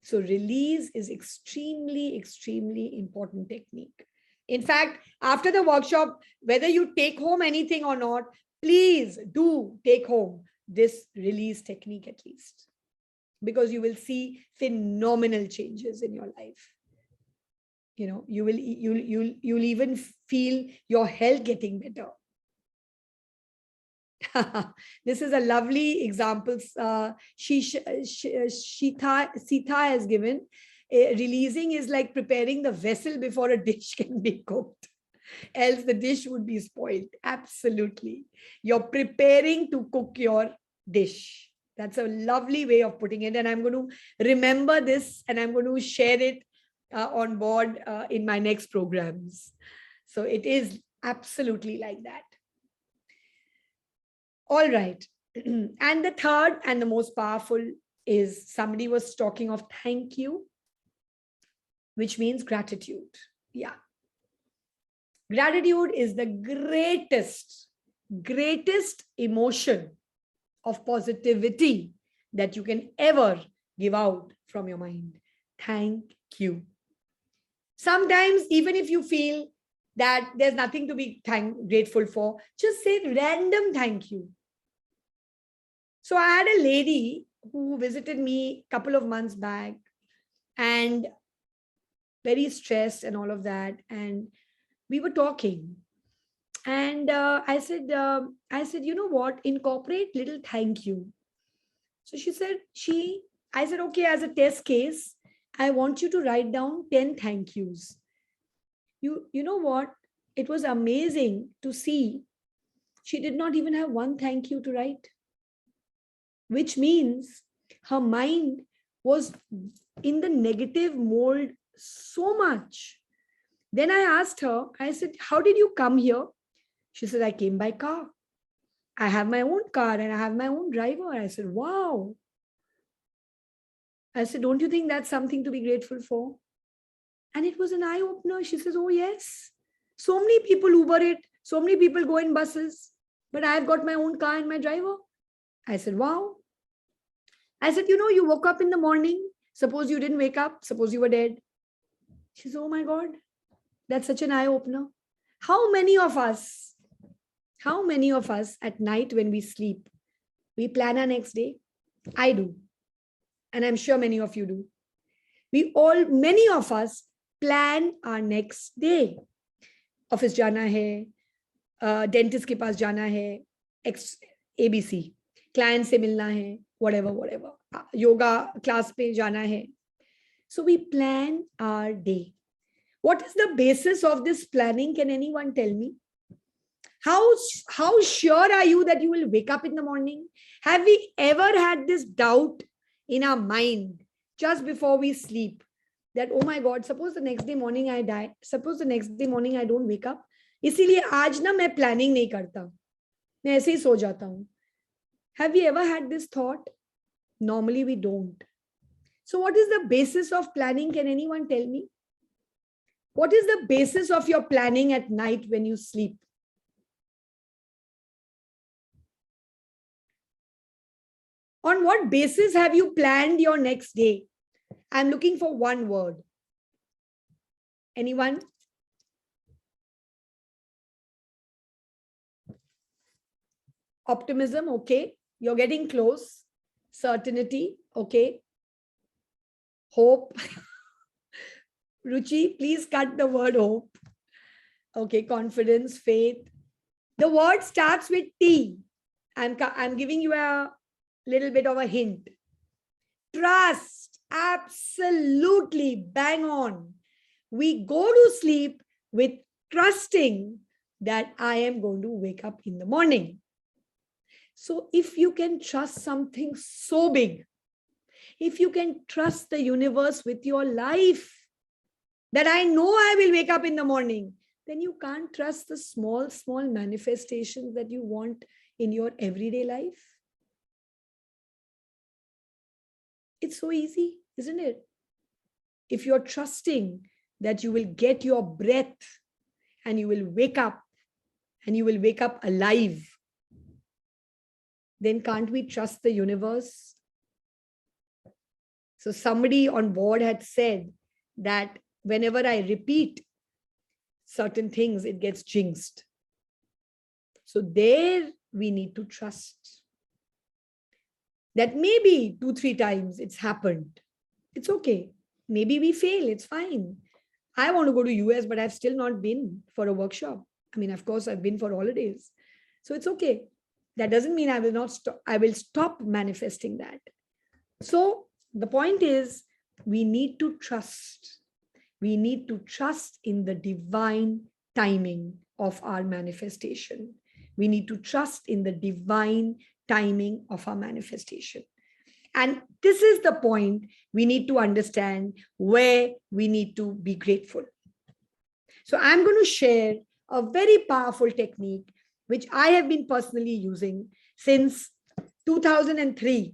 So release is extremely, extremely important technique. In fact, after the workshop, whether you take home anything or not, please do take home this release technique at least, because you will see phenomenal changes in your life. You'll even feel your health getting better. This is a lovely example. Sita has given. Releasing is like preparing the vessel before a dish can be cooked. Else the dish would be spoiled. Absolutely. You're preparing to cook your dish. That's a lovely way of putting it. And I'm going to remember this, and I'm going to share it on board in my next programs. So it is absolutely like that. All right. And the third and the most powerful is, somebody was talking of thank you, which means gratitude. Yeah. Gratitude is the greatest emotion of positivity that you can ever give out from your mind. Thank you. Sometimes, even if you feel that there's nothing to be grateful for. Just say random thank you. So I had a lady who visited me a couple of months back and very stressed and all of that. And we were talking. And I said, you know what? Incorporate little thank you. So she said, I said, okay, as a test case, I want you to write down 10 thank yous. You know what? It was amazing to see she did not even have one thank you to write, which means her mind was in the negative mold so much. Then I asked her, I said, how did you come here? She said, I came by car. I have my own car and I have my own driver. I said, wow. I said, don't you think that's something to be grateful for? And it was an eye opener. She says, oh, yes. So many people Uber it. So many people go in buses. But I've got my own car and my driver. I said, wow. I said, you woke up in the morning. Suppose you didn't wake up. Suppose you were dead. She said, oh my God. That's such an eye opener. How many of us at night when we sleep, we plan our next day? I do. And I'm sure many of you do. Many of us plan our next day. Office jana hai, dentist ke paas jana hai, ABC, client se milna hai, whatever, yoga class pe jana hai. So we plan our day. What is the basis of this planning? Can anyone tell me? How sure are you that you will wake up in the morning? Have we ever had this doubt in our mind just before we sleep that, oh my God, suppose the next day morning I die, suppose the next day morning I don't wake up, इसीलिए आज ना मैं planning नहीं करता, मैं ऐसे ही सो जाता हूँ. Have we ever had this thought? Normally we don't. So what is the basis of planning? Can anyone tell me? What is the basis of your planning at night when you sleep? On what basis have you planned your next day? I'm looking for one word. Anyone? Optimism, okay. You're getting close. Certainty, okay. Hope. Ruchi, please cut the word hope. Okay, confidence, faith. The word starts with T. I'm giving you a little bit of a hint. Trust, absolutely bang on. We go to sleep with trusting that I am going to wake up in the morning. So if you can trust something so big, if you can trust the universe with your life, that I know I will wake up in the morning, then you can't trust the small manifestations that you want in your everyday life. It's so easy, isn't it? If you're trusting that you will get your breath and you will wake up and you will wake up alive, then can't we trust the universe? So somebody on board had said that whenever I repeat certain things, it gets jinxed. So there we need to trust that maybe 2-3 times it's happened. It's okay. Maybe we fail. It's fine. I want to go to US, but I've still not been for a workshop. I mean, of course, I've been for holidays. So it's okay. That doesn't mean I will not stop. I will stop manifesting that. So the point is, we need to trust. We need to trust in the divine timing of our manifestation. We need to trust in the divine timing of our manifestation. And this is the point we need to understand where we need to be grateful. So I'm going to share a very powerful technique which I have been personally using since 2003.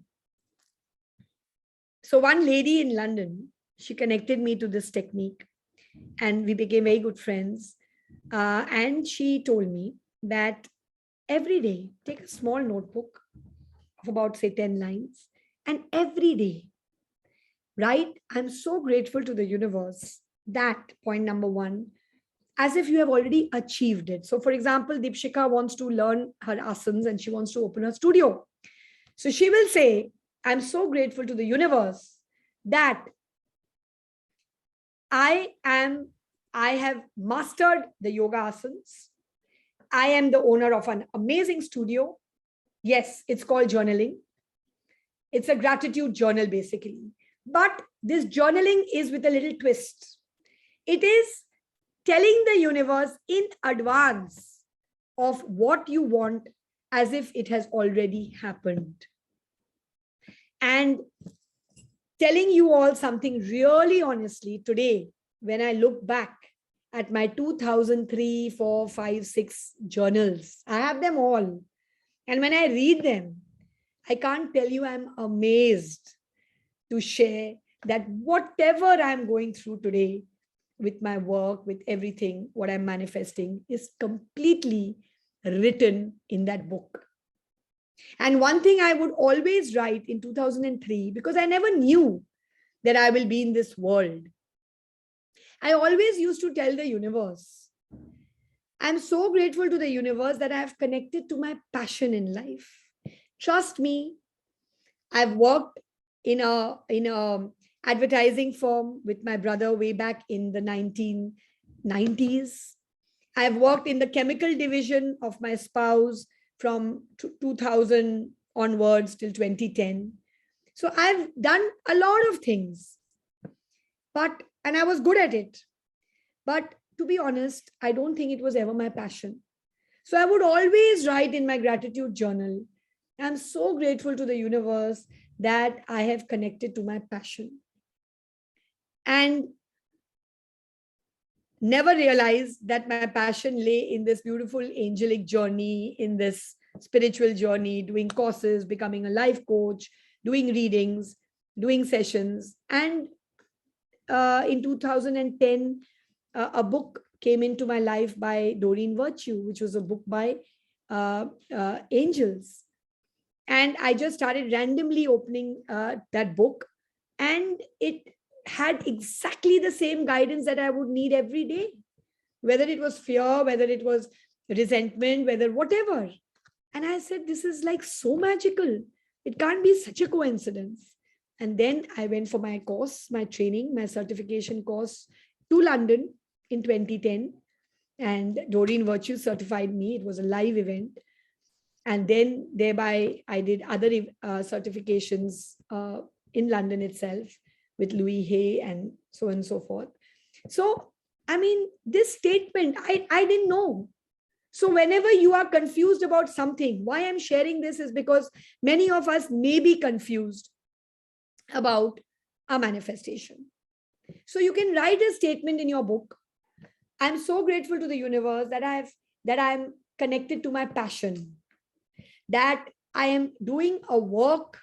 So one lady in London, she connected me to this technique and we became very good friends. And she told me that every day, take a small notebook of about, say, 10 lines. And every day, write, I'm so grateful to the universe that, point number 1, as if you have already achieved it. So for example, Deepshika wants to learn her asanas and she wants to open her studio. So she will say, I'm so grateful to the universe that I have mastered the yoga asanas. I am the owner of an amazing studio. Yes, it's called journaling. It's a gratitude journal, basically. But this journaling is with a little twist. It is telling the universe in advance of what you want as if it has already happened. And telling you all something really honestly today, when I look back at my 2003, 4, 5, 6 journals, I have them all. And when I read them, I can't tell you, I'm amazed to share that whatever I'm going through today with my work, with everything, what I'm manifesting is completely written in that book. And one thing I would always write in 2003, because I never knew that I will be in this world, I always used to tell the universe, I'm so grateful to the universe that I have connected to my passion in life. Trust me, I've worked in a advertising firm with my brother way back in the 1990s. I've worked in the chemical division of my spouse from 2000 onwards till 2010. So I've done a lot of things, and I was good at it. But to be honest, I don't think it was ever my passion. So I would always write in my gratitude journal, I'm so grateful to the universe that I have connected to my passion. And never realized that my passion lay in this beautiful angelic journey, in this spiritual journey, doing courses, becoming a life coach, doing readings, doing sessions. And in 2010, a book came into my life by Doreen Virtue, which was a book by angels. And I just started randomly opening that book, and it had exactly the same guidance that I would need every day, whether it was fear, whether it was resentment, whether whatever. And I said, this is like so magical. It can't be such a coincidence. And then I went for my course, my training, my certification course to London in 2010. And Doreen Virtue certified me. It was a live event. And then thereby I did other certifications in London itself with Louis Hay and so on and so forth. So, I mean, this statement, I didn't know. So whenever you are confused about something, why I'm sharing this is because many of us may be confused about a manifestation. So you can write a statement in your book. I'm so grateful to the universe that I'm connected to my passion, that I am doing a work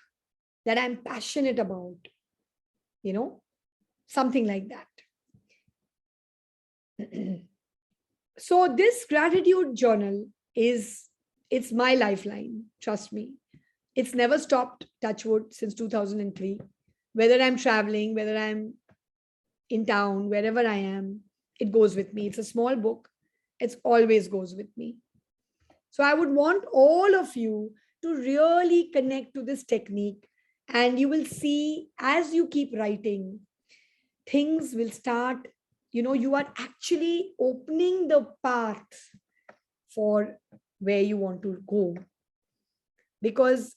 that I'm passionate about, something like that. So this gratitude journal it's my lifeline, trust me. It's never stopped, touch wood, since 2003. Whether I'm traveling, whether I'm in town, wherever I am, it goes with me. It's a small book. It always goes with me. So I would want all of you to really connect to this technique, and you will see as you keep writing, things will start, you are actually opening the path for where you want to go. Because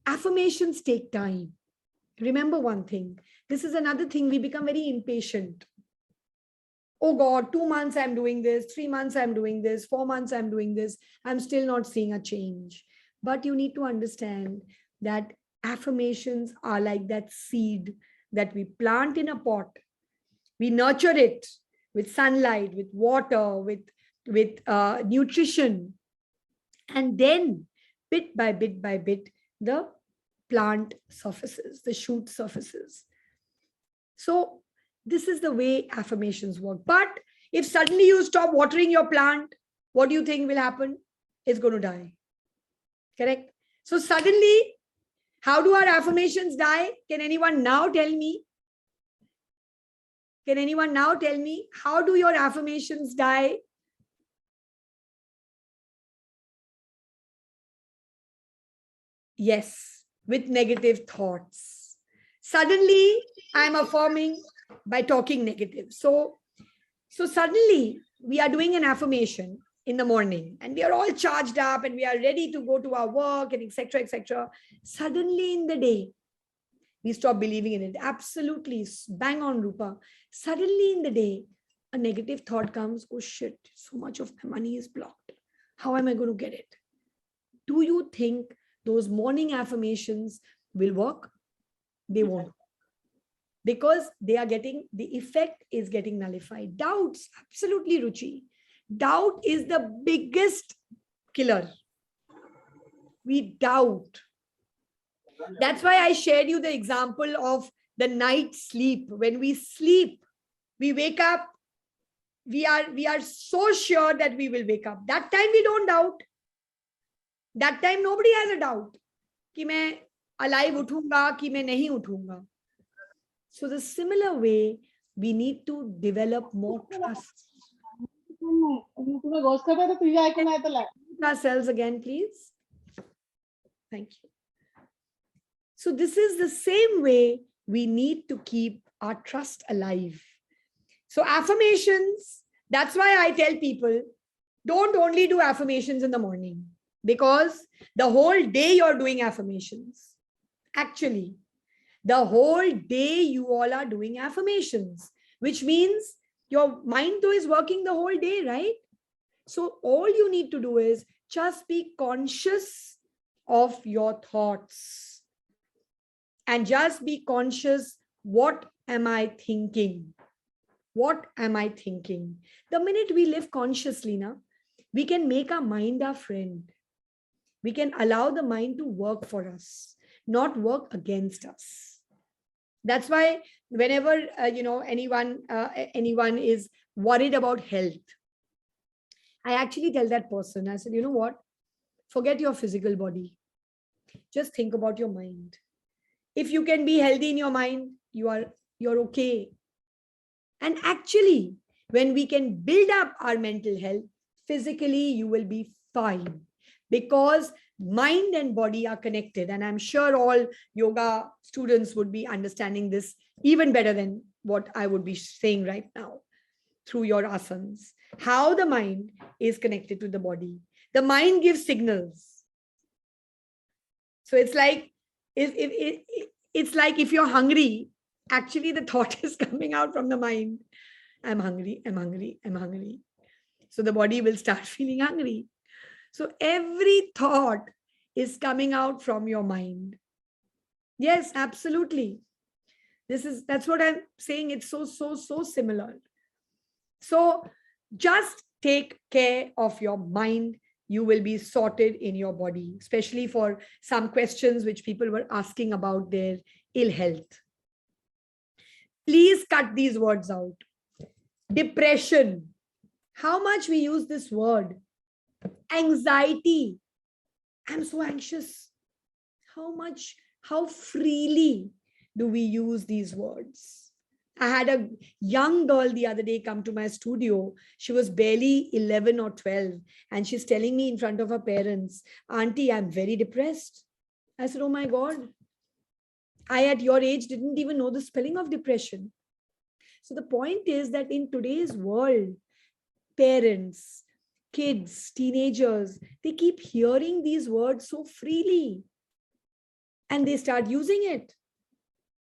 affirmations take time. Remember one thing, this is another thing, we become very impatient. Oh God, 2 months I'm doing this, 3 months I'm doing this, 4 months I'm doing this, I'm still not seeing a change. But you need to understand that affirmations are like that seed that we plant in a pot. We nurture it with sunlight, with water, with nutrition. And then bit by bit, the plant surfaces, the shoot surfaces. So this is the way affirmations work. But if suddenly you stop watering your plant, what do you think will happen? It's going to die. Correct? So suddenly, how do our affirmations die? Can anyone now tell me? Can anyone now tell me, how do your affirmations die? Yes, with negative thoughts. Suddenly, I'm affirming by talking negative. So suddenly we are doing an affirmation in the morning and we are all charged up and we are ready to go to our work and etc. etc. Suddenly in the day, we stop believing in it. Absolutely, bang on, Rupa. Suddenly in the day, a negative thought comes, oh shit, so much of my money is blocked. How am I going to get it? Do you think those morning affirmations will work? They won't. Because they are getting, the effect is getting nullified. Doubts, absolutely, Ruchi. Doubt is the biggest killer. We doubt. That's why I shared you the example of the night sleep. When we sleep, we wake up, we are so sure that we will wake up. That time we don't doubt. That time nobody has a doubt कि मैं alive उठूंगा कि मैं नहीं उठूंगा. So the similar way, we need to develop more trust. Ourselves again, please. Thank you. So this is the same way we need to keep our trust alive. So affirmations, that's why I tell people, don't only do affirmations in the morning, because the whole day you're doing affirmations. Actually, the whole day you all are doing affirmations, which means your mind though is working the whole day, right? So all you need to do is just be conscious of your thoughts and just be conscious, what am I thinking? What am I thinking? The minute we live consciously now, we can make our mind our friend. We can allow the mind to work for us, not work against us. That's why whenever anyone is worried about health, I actually tell that person, I said, you know what? Forget your physical body. Just think about your mind. If you can be healthy in your mind, you're okay. And actually, when we can build up our mental health, physically, you will be fine, because mind and body are connected. And I'm sure all yoga students would be understanding this even better than what I would be saying right now through your asanas. How the mind is connected to the body. The mind gives signals. So it's like, if you're hungry, actually the thought is coming out from the mind. I'm hungry, I'm hungry, I'm hungry. So the body will start feeling hungry. So every thought is coming out from your mind. Yes, absolutely. That's what I'm saying. It's so similar. So just take care of your mind. You will be sorted in your body, especially for some questions which people were asking about their ill health. Please cut these words out. Depression. How much we use this word. Anxiety. I'm so anxious. How freely do we use these words? I had a young girl the other day come to my studio. She was barely 11 or 12. And she's telling me in front of her parents, Auntie, I'm very depressed. I said, oh my God. I, at your age, didn't even know the spelling of depression. So the point is that in today's world, parents, kids, teenagers, they keep hearing these words so freely. And they start using it.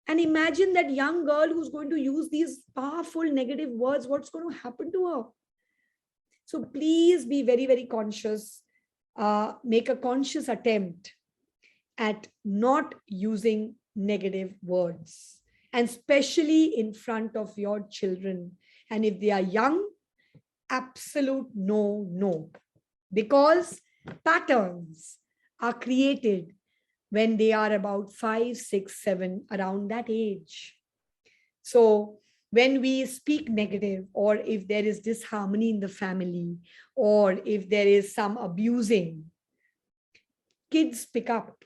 And imagine that young girl who's going to use these powerful negative words, what's going to happen to her? So please be very, very conscious. Make a conscious attempt at not using negative words, and especially in front of your children. And if they are young, absolute no. Because patterns are created when they are about 5, 6, 7, around that age. So when we speak negative, or if there is disharmony in the family, or if there is some abusing, kids pick up.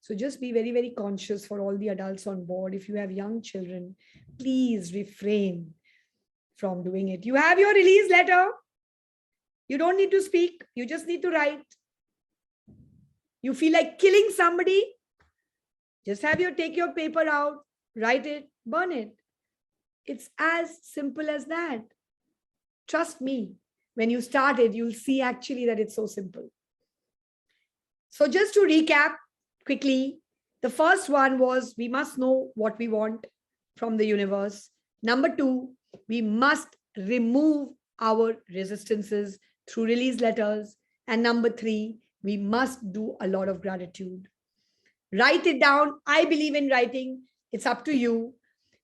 So just be very, very conscious for all the adults on board. If you have young children, please refrain from doing it. You have your release letter. You don't need to speak. You just need to write. You feel like killing somebody, just take your paper out, write it, burn it. It's as simple as that. Trust me, when you start it, you'll see actually that it's so simple. So just to recap quickly, the first one was we must know what we want from the universe. Number 2, we must remove our resistances through release letters. And number 3, we must do a lot of gratitude. Write it down. I believe in writing. It's up to you,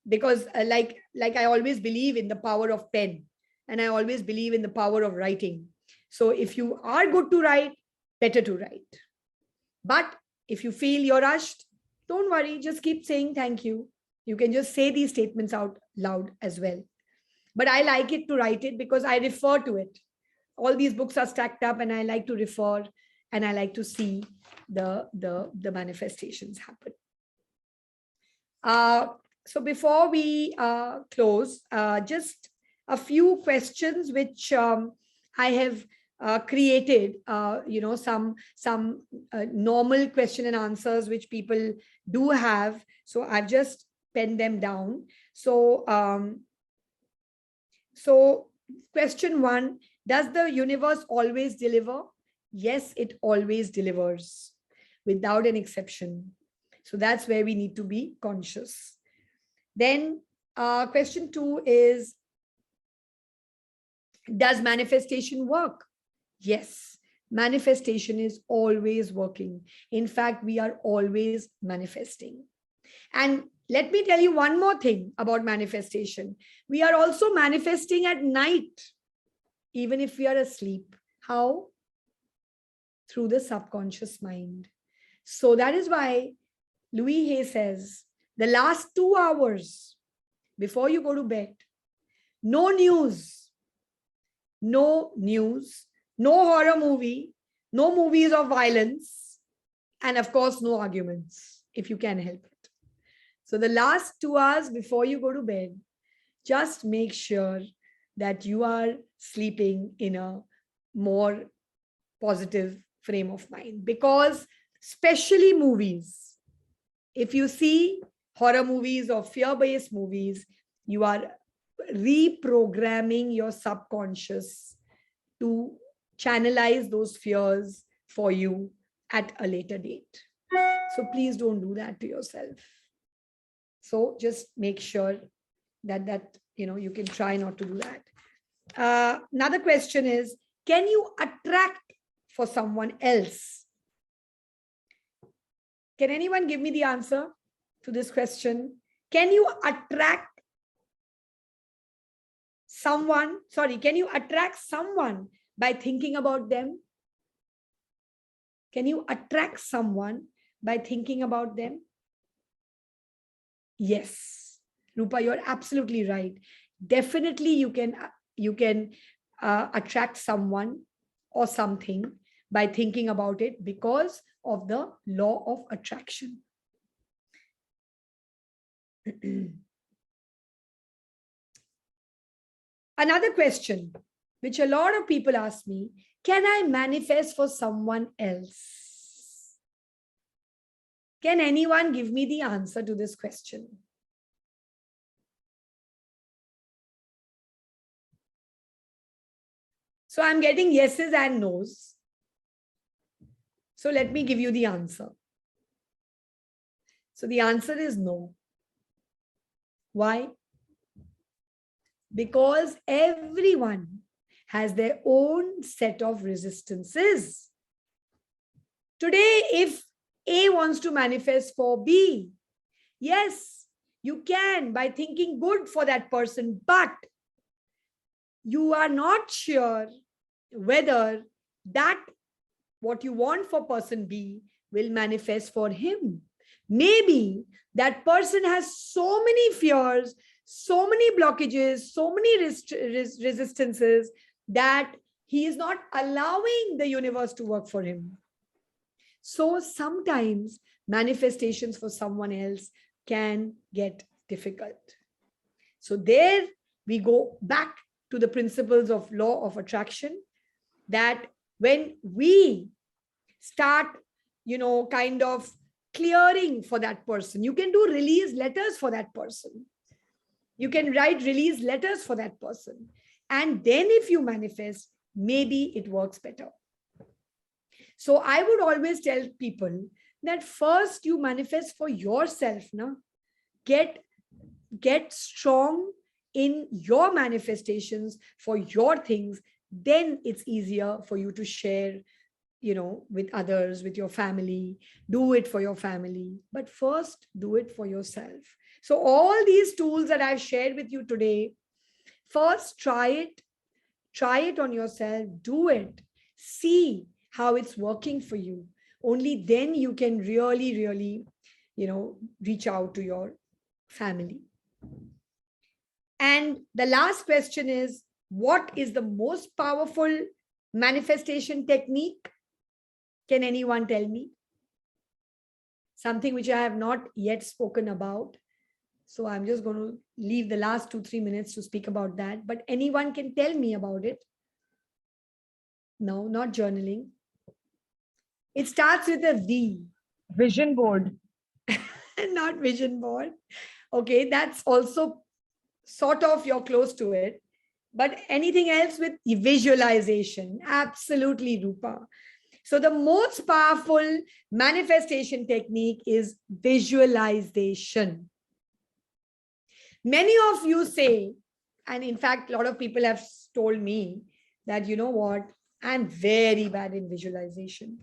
because like I always believe in the power of pen, and I always believe in the power of writing. So if you are good to write, better to write. But if you feel you're rushed, don't worry, just keep saying thank you. You can just say these statements out loud as well. But I like it to write it because I refer to it. All these books are stacked up and I like to refer, and I like to see the manifestations happen. So before we close, just a few questions which I have created, some normal question and answers which people do have. So I've just penned them down. So question 1, does the universe always deliver? Yes, it always delivers without an exception. So that's where we need to be conscious. Then question 2 is, does manifestation work? Yes, manifestation is always working. In fact, we are always manifesting. And let me tell you one more thing about manifestation. We are also manifesting at night, even if we are asleep. How? Through the subconscious mind. So that is why Louis Hay says, the last 2 hours before you go to bed, no news, no horror movie, no movies of violence, and of course, no arguments, if you can help it. So the last 2 hours before you go to bed, just make sure that you are sleeping in a more positive frame of mind, because especially movies, if you see horror movies or fear-based movies, you are reprogramming your subconscious to channelize those fears for you at a later date. So please don't do that to yourself. So just make sure that you can try not to do that. Another question is, can you attract for someone else? Can anyone give me the answer to this question? Can you attract someone? Sorry, can you attract someone by thinking about them? Can you attract someone by thinking about them? Yes, Rupa, you're absolutely right. Definitely you can attract someone or something by thinking about it because of the law of attraction. Another question which a lot of people ask me, can I manifest for someone else? Can anyone give me the answer to this question? So I'm getting yeses and nos. So let me give you the answer. So the answer is no. Why? Because everyone has their own set of resistances. Today, if A wants to manifest for B, yes, you can by thinking good for that person, but you are not sure whether that what you want for person B will manifest for him. Maybe that person has so many fears, so many blockages, so many resistances that he is not allowing the universe to work for him. So sometimes manifestations for someone else can get difficult. So there we go back to the principles of law of attraction, that when we start, kind of clearing for that person, you can do release letters for that person. You can write release letters for that person. And then if you manifest, maybe it works better. So I would always tell people that first you manifest for yourself. Now, get strong in your manifestations for your things. Then it's easier for you to share, with others, with your family. Do it for your family, but first do it for yourself. So all these tools that I've shared with you today, first try it on yourself, do it, see how it's working for you. Only then you can really, reach out to your family. And the last question is, what is the most powerful manifestation technique? Can anyone tell me? Something which I have not yet spoken about. So I'm just going to leave the last 2-3 minutes to speak about that. But anyone can tell me about it. No, not journaling. It starts with a V. Vision board. Not vision board. Okay, that's also sort of, you're close to it. But anything else with visualization? Absolutely, Rupa. So the most powerful manifestation technique is visualization. Many of you say, and in fact, a lot of people have told me that, you know what, I'm very bad in visualization.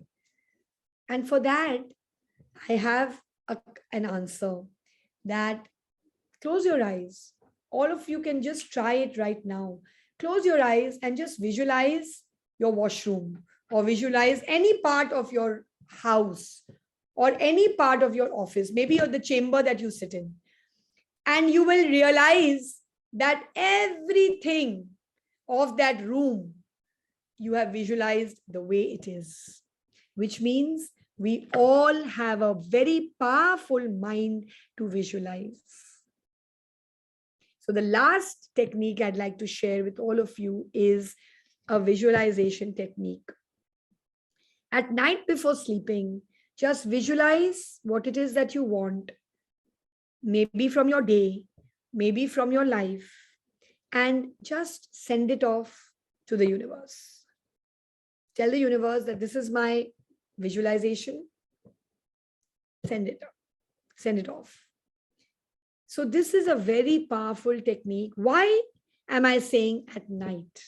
And for that, I have an answer, that close your eyes. All of you can just try it right now. Close your eyes and just visualize your washroom, or visualize any part of your house or any part of your office, maybe the chamber that you sit in. And you will realize that everything of that room you have visualized the way it is, which means we all have a very powerful mind to visualize. So the last technique I'd like to share with all of you is a visualization technique. At night before sleeping, just visualize what it is that you want, maybe from your day, maybe from your life, and just send it off to the universe. Tell the universe that this is my visualization. Send it off. So this is a very powerful technique. Why am I saying at night?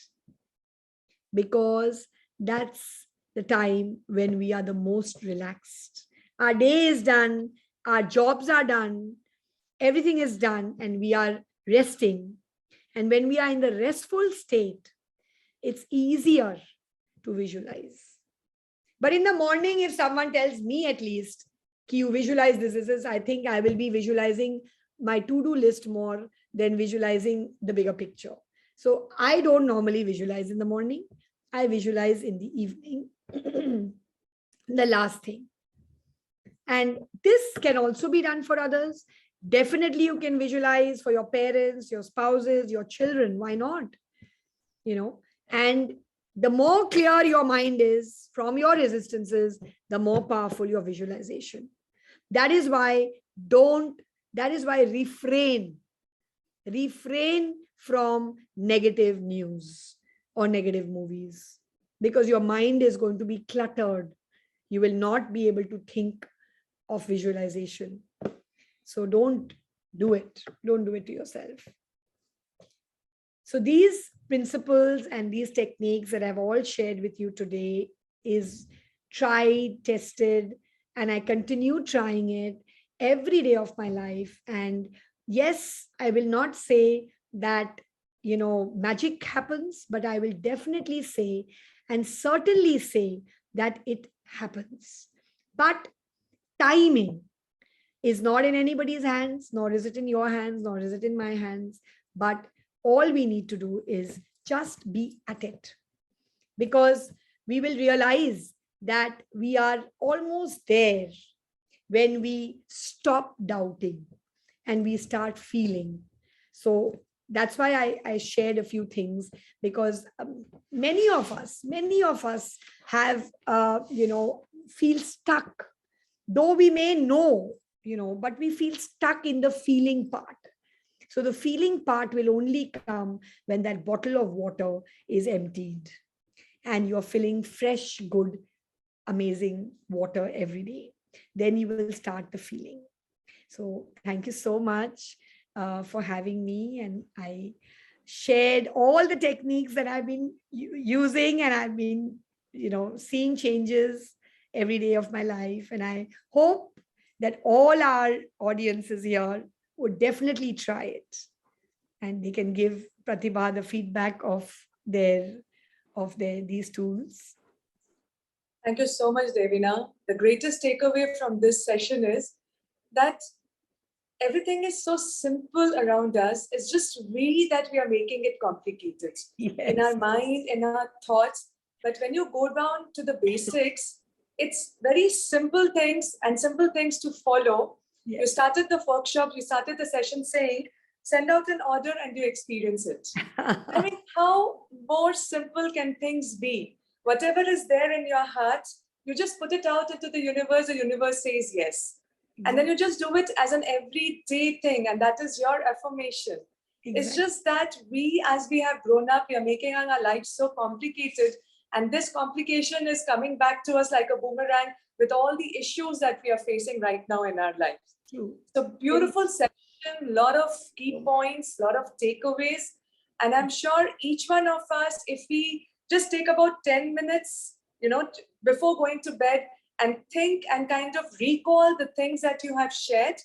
Because that's the time when we are the most relaxed. Our day is done, our jobs are done, everything is done, and we are resting. And when we are in the restful state, it's easier to visualize. But in the morning, if someone tells me at least, you visualize this, I think I will be visualizing my to-do list more than visualizing the bigger picture. So I don't normally visualize in the morning. I visualize in the evening, the last thing. And this can also be done for others. Definitely you can visualize for your parents, your spouses, your children. Why not? And the more clear your mind is from your resistances, the more powerful your visualization. That is why refrain from negative news or negative movies, because your mind is going to be cluttered. You will not be able to think of visualization. So don't do it. Don't do it to yourself. So these principles and these techniques that I've all shared with you today is tried, tested, and I continue trying it every day of my life. And yes, I will not say that, magic happens, but I will definitely say and certainly say that it happens. But timing is not in anybody's hands, nor is it in your hands, nor is it in my hands. But all we need to do is just be at it, because we will realize that we are almost there when we stop doubting and we start feeling. So that's why I shared a few things, because many of us have, feel stuck, though we may know, but we feel stuck in the feeling part. So the feeling part will only come when that bottle of water is emptied and you're filling fresh, good, amazing water every day. Then you will start the feeling. So thank you so much for having me. And I shared all the techniques that I've been using, and I've been, seeing changes every day of my life. And I hope that all our audiences here would definitely try it, and they can give Pratibha the feedback of their these tools. Thank you so much, Devina. The greatest takeaway from this session is that everything is so simple around us. It's just we that we are making it complicated in our Yes. mind, in our thoughts. But when you go down to the basics, it's very simple things and simple things to follow. You Yes. started the workshop, you started the session saying, send out an order and you experience it. I mean, how more simple can things be? Whatever is there in your heart, you just put it out into the universe says yes. And then you just do it as an everyday thing, and that is your affirmation. It's just that we, as we have grown up, we are making our lives so complicated, and this complication is coming back to us like a boomerang with all the issues that we are facing right now in our lives. True. So beautiful session, lot of key points, lot of takeaways, and I'm sure each one of us, if we just take about 10 minutes, before going to bed, and think and kind of recall the things that you have shared,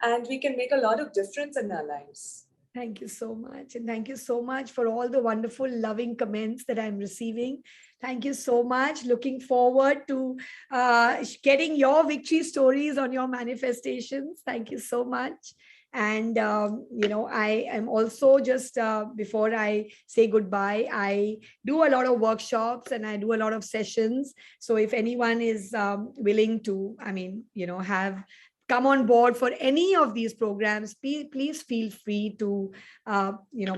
and we can make a lot of difference in our lives. Thank you so much. And thank you so much for all the wonderful, loving comments that I'm receiving. Thank you so much. Looking forward to getting your victory stories on your manifestations. Thank you so much. And, I am also just, before I say goodbye, I do a lot of workshops and I do a lot of sessions. So if anyone is willing to, have come on board for any of these programs, please feel free to,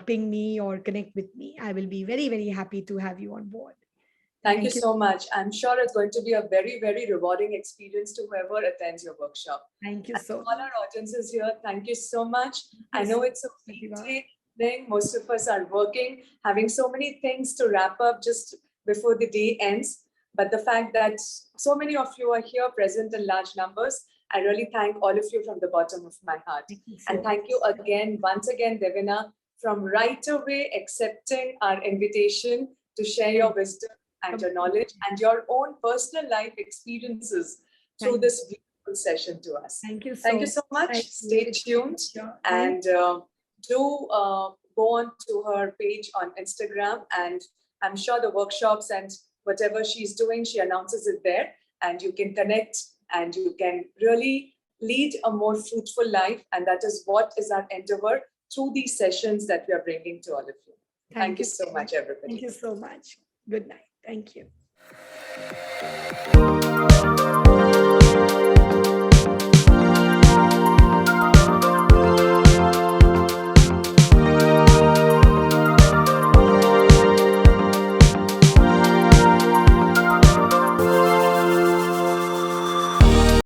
ping me or connect with me. I will be very, very happy to have you on board. Thank you so much. I'm sure it's going to be a very, very rewarding experience to whoever attends your workshop. Thank you And so to all our audiences here, thank you so much. I know it's a weekday thing. Most of us are working, having so many things to wrap up just before the day ends. But the fact that so many of you are here present in large numbers, I really thank all of you from the bottom of my heart. And thank you again, once again, Devina, from right away accepting our invitation to share your wisdom and your knowledge and your own personal life experiences through this beautiful session to us. Thank you so much. Stay tuned and do go on to her page on Instagram, and I'm sure the workshops and whatever she's doing, she announces it there, and you can connect and you can really lead a more fruitful life. And that is what is our endeavor through these sessions that we are bringing to all of you. Thank you so much, everybody. Thank you so much. Good night. Thank you.